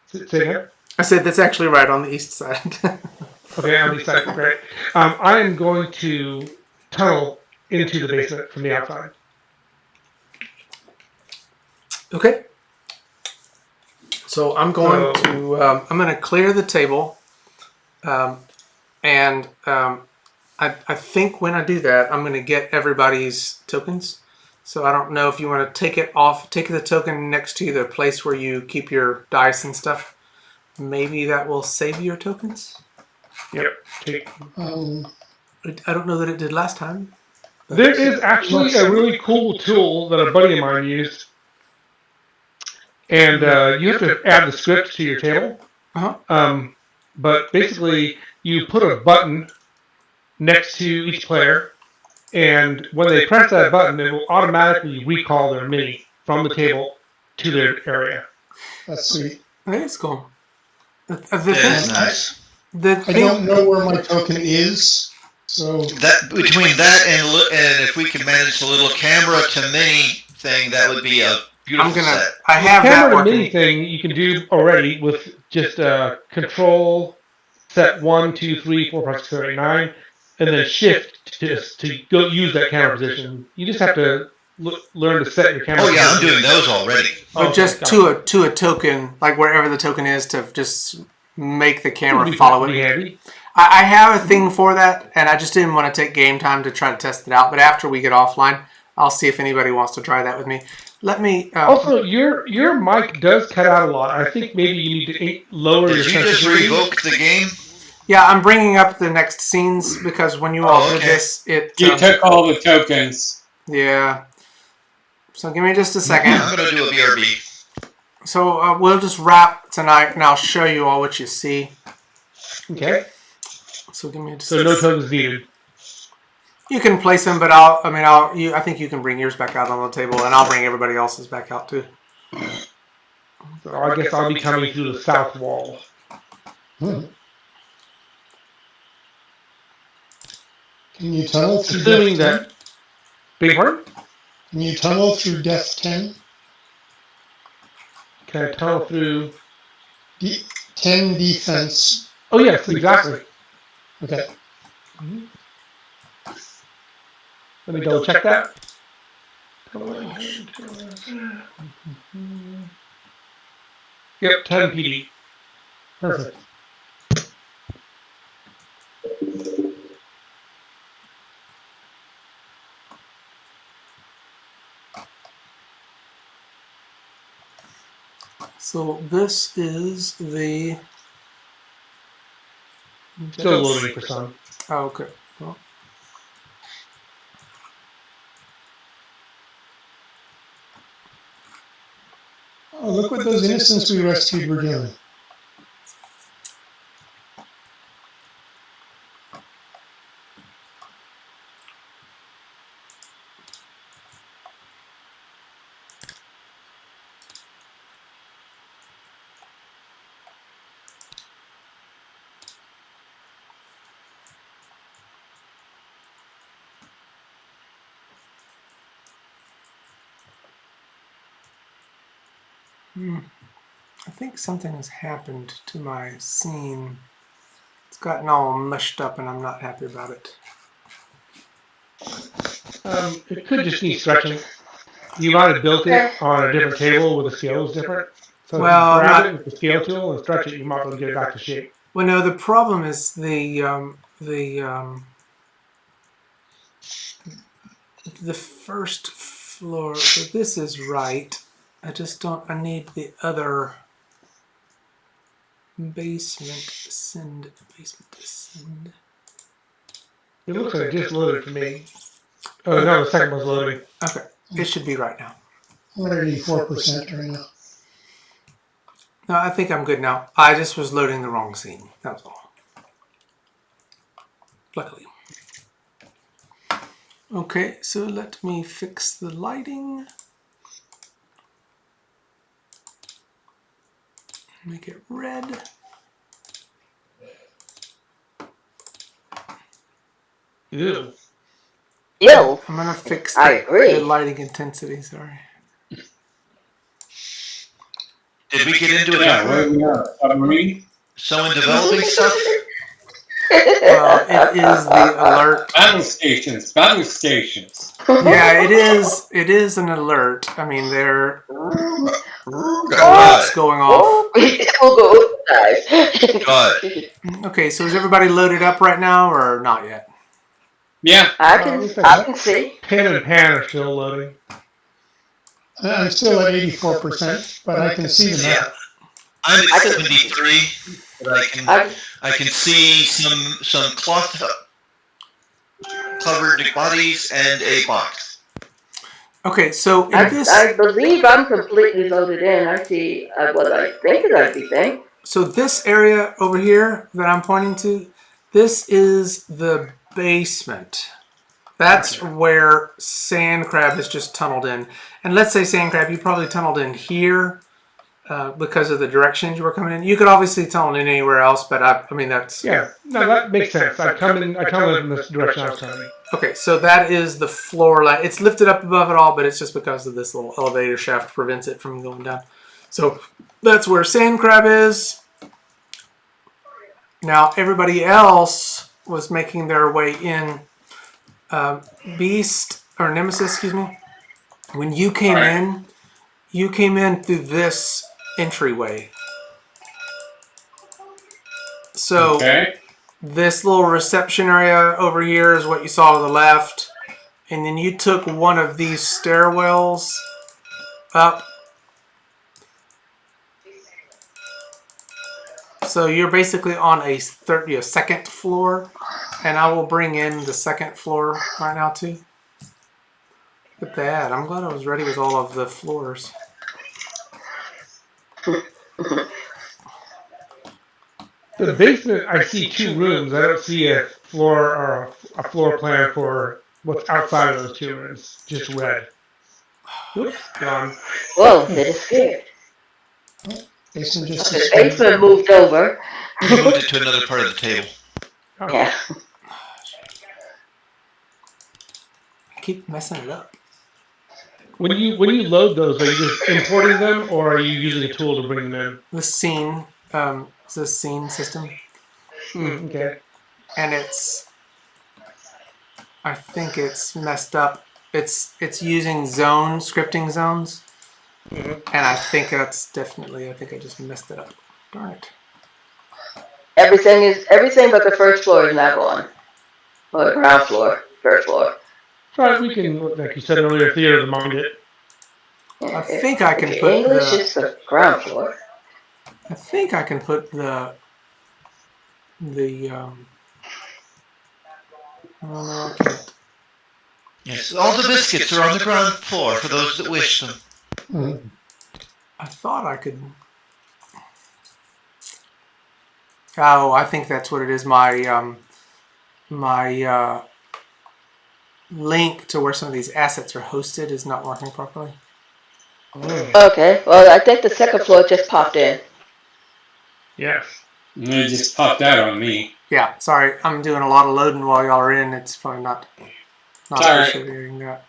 Speaker 6: say again?
Speaker 1: I said that's actually right on the east side.
Speaker 6: Okay, on the east side, great. I am going to tunnel into the basement from the outside.
Speaker 1: Okay. So I'm going to clear the table, and I think when I do that, I'm going to get everybody's tokens. So I don't know if you want to take the token next to the place where you keep your dice and stuff. Maybe that will save your tokens.
Speaker 6: Yep.
Speaker 1: I don't know that it did last time.
Speaker 6: There is actually a really cool tool that a buddy of mine used. And you have to add the script to your table.
Speaker 1: Uh-huh.
Speaker 6: But basically, you put a button next to each player, and when they press that button, it will automatically recall their mini from the table to their area.
Speaker 3: That's sweet.
Speaker 1: That is cool.
Speaker 4: It's nice.
Speaker 3: I don't know where my token is, so
Speaker 4: That between that and if we can manage the little camera to mini thing, that would be a beautiful set.
Speaker 1: I have that
Speaker 6: Camera to
Speaker 1: working.
Speaker 6: mini thing you can do already with just control set 1, 2, 3, 4, 5, 6, 7, 8, 9, and then shift to go use that camera position. You just have to learn to set your camera.
Speaker 4: Oh yeah, I'm doing those already.
Speaker 1: But just to a token, like wherever the token is, to just make the camera follow it.
Speaker 6: Handy.
Speaker 1: I have a thing for that, and I just didn't want to take game time to try to test it out. But after we get offline, I'll see if anybody wants to try that with me. Let me.
Speaker 6: Also, your mic does cut out a lot. I think maybe you need to lower your
Speaker 4: Did you just
Speaker 6: sensitivity.
Speaker 4: revoke the game?
Speaker 1: Yeah, I'm bringing up the next scenes because when you all did this,
Speaker 5: You took all the tokens.
Speaker 1: Yeah. So give me just a second.
Speaker 4: I'm going to do a BRB.
Speaker 1: So we'll just wrap tonight, and I'll show you all what you see.
Speaker 6: Okay.
Speaker 1: So give me just.
Speaker 6: So no tokens needed.
Speaker 1: You can place them, but I think you can bring yours back out on the table, and I'll bring everybody else's back out too.
Speaker 6: So I guess I'll be coming through the south wall.
Speaker 3: Can you tunnel through
Speaker 6: Assuming
Speaker 3: Death 10?
Speaker 6: that. Big pardon?
Speaker 3: Can you tunnel through Death 10?
Speaker 6: Can I tunnel through?
Speaker 3: 10 defense.
Speaker 6: Oh yes, exactly.
Speaker 3: Okay.
Speaker 6: Let me double check that. Yep, 10 PD.
Speaker 3: Perfect.
Speaker 1: So this is the.
Speaker 6: Still loading for some.
Speaker 1: Oh, okay. Well,
Speaker 3: Oh, look what those innocents we rescued were doing.
Speaker 1: I think something has happened to my scene. It's gotten all mushed up, and I'm not happy about it.
Speaker 6: It could just need stretching. You might have built it on a different table where the scale is different. So
Speaker 1: Well,
Speaker 6: if you grab
Speaker 1: not-
Speaker 6: it with the scale tool and stretch it, you might be able to get it back to shape.
Speaker 1: Well, no, the problem is the first floor. So this is right. I just don't. I need the other. Basement ascend. Basement ascend.
Speaker 6: It looks like it just loaded for me. Oh, no, the second one's loading.
Speaker 1: Okay, it should be right now.
Speaker 3: I'm at 84% right now.
Speaker 1: No, I think I'm good now. I just was loading the wrong scene. That was all. Luckily. Okay, so let me fix the lighting. Make it red.
Speaker 6: Ew.
Speaker 2: Ew.
Speaker 1: I'm gonna fix
Speaker 2: I agree.
Speaker 1: the lighting intensity, sorry.
Speaker 4: Did we get into it?
Speaker 5: Yeah, where we are. Submarine?
Speaker 4: Someone developing stuff?
Speaker 1: Well, it is the alert.
Speaker 5: Battle stations. Battle stations.
Speaker 1: Yeah, it is. It is an alert. I mean, there are
Speaker 4: God.
Speaker 1: alerts going off.
Speaker 4: God.
Speaker 1: Okay, so is everybody loaded up right now, or not yet?
Speaker 5: Yeah.
Speaker 2: I can see.
Speaker 6: Pen and pan are still loading.
Speaker 3: I'm still at 84%, but I can see the map.
Speaker 4: I'm at 73, but I can see some cloth covered bodies and a box.
Speaker 1: Okay, so in
Speaker 2: I believe I'm completely loaded in. I see what I think is everything.
Speaker 1: so this area over here that I'm pointing to, this is the basement. That's where Sand Crab has just tunneled in. And let's say Sand Crab, you probably tunneled in here because of the directions you were coming in. You could obviously tunnel in anywhere else, but I mean that's
Speaker 6: Yeah, no, that makes sense. I tunneled in from this direction I was coming.
Speaker 1: okay. So that is the floor light. It's lifted up above it all, but it's just because of this little elevator shaft prevents it from going down. So that's where Sand Crab is. Now everybody else was making their way in. Beast or Nemesis, excuse me. When you came in, you came in through this entryway. So this little reception area over here is what you saw to the left, and then you took one of these stairwells up. So you're basically on a second floor, and I will bring in the second floor right now too. Look at that. I'm glad I was ready with all of the floors.
Speaker 6: The basement, I see 2 rooms. I don't see a floor or a floor plan for what's outside of those 2 rooms. Just red. Oops, gone.
Speaker 2: Whoa, they disappeared.
Speaker 3: Jason just
Speaker 2: The basement moved over.
Speaker 4: We moved it to another part of the table.
Speaker 6: Oh.
Speaker 2: Yeah.
Speaker 1: I keep messing it up.
Speaker 6: When you load those, are you just importing them, or are you using a tool to bring them in?
Speaker 1: The scene, it's a scene system,
Speaker 6: Okay.
Speaker 1: and I think it's messed up. It's using scripting zones, and I think that's definitely. I think I just messed it up. Darn it.
Speaker 2: Everything but the first floor is now gone. Well, the ground floor, first floor.
Speaker 6: Right, we can, like you said earlier, theater of the mind it.
Speaker 1: I think I can put
Speaker 2: English is the ground floor.
Speaker 1: I think I can put the oh no, I can't.
Speaker 4: Yes, all the biscuits are on the ground floor for those that wish them.
Speaker 1: I thought I could. Oh, I think that's what it is. My link to where some of these assets are hosted is not working properly.
Speaker 2: Okay, well, I think the second floor just popped in.
Speaker 6: Yes.
Speaker 5: And it just popped out on me.
Speaker 1: Yeah, sorry, I'm doing a lot of loading while y'all are in. It's probably not appreciating that.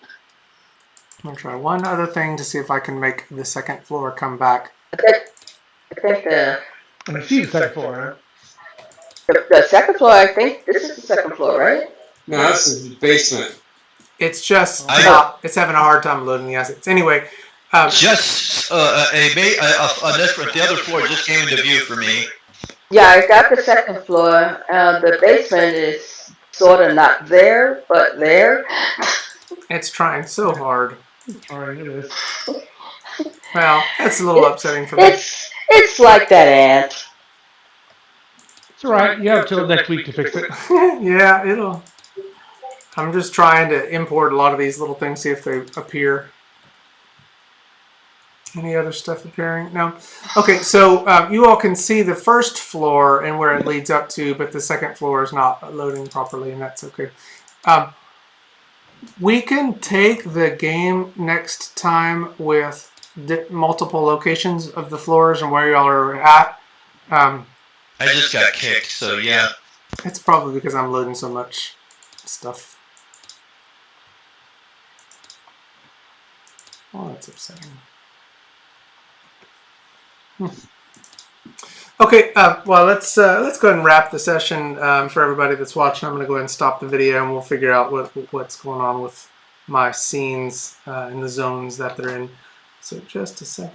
Speaker 1: I'm gonna try one other thing to see if I can make the second floor come back.
Speaker 2: I think
Speaker 6: I see the second floor,
Speaker 2: the second floor, I think this is the second floor, right?
Speaker 5: No, this is the basement.
Speaker 1: It's just it's having a hard time loading the assets. Anyway,
Speaker 4: Just the other floor just came into view for me.
Speaker 2: Yeah, I got the second floor. The basement is sort of not there, but there.
Speaker 1: it's trying so hard.
Speaker 6: Alright, it is.
Speaker 1: Well, that's a little upsetting for me.
Speaker 2: It's like that ant.
Speaker 6: It's all right. You have till next week to fix it.
Speaker 1: Yeah, it'll. I'm just trying to import a lot of these little things, see if they appear. Any other stuff appearing? No. Okay, so you all can see the first floor and where it leads up to, but the second floor is not loading properly, and that's okay. We can take the game next time with multiple locations of the floors and where y'all are at.
Speaker 4: I just got kicked, so yeah.
Speaker 1: It's probably because I'm loading so much stuff. Oh, that's upsetting. Okay, well, let's go ahead and wrap the session for everybody that's watching. I'm going to go ahead and stop the video, and we'll figure out what's going on with my scenes and the zones that they're in. So just a second.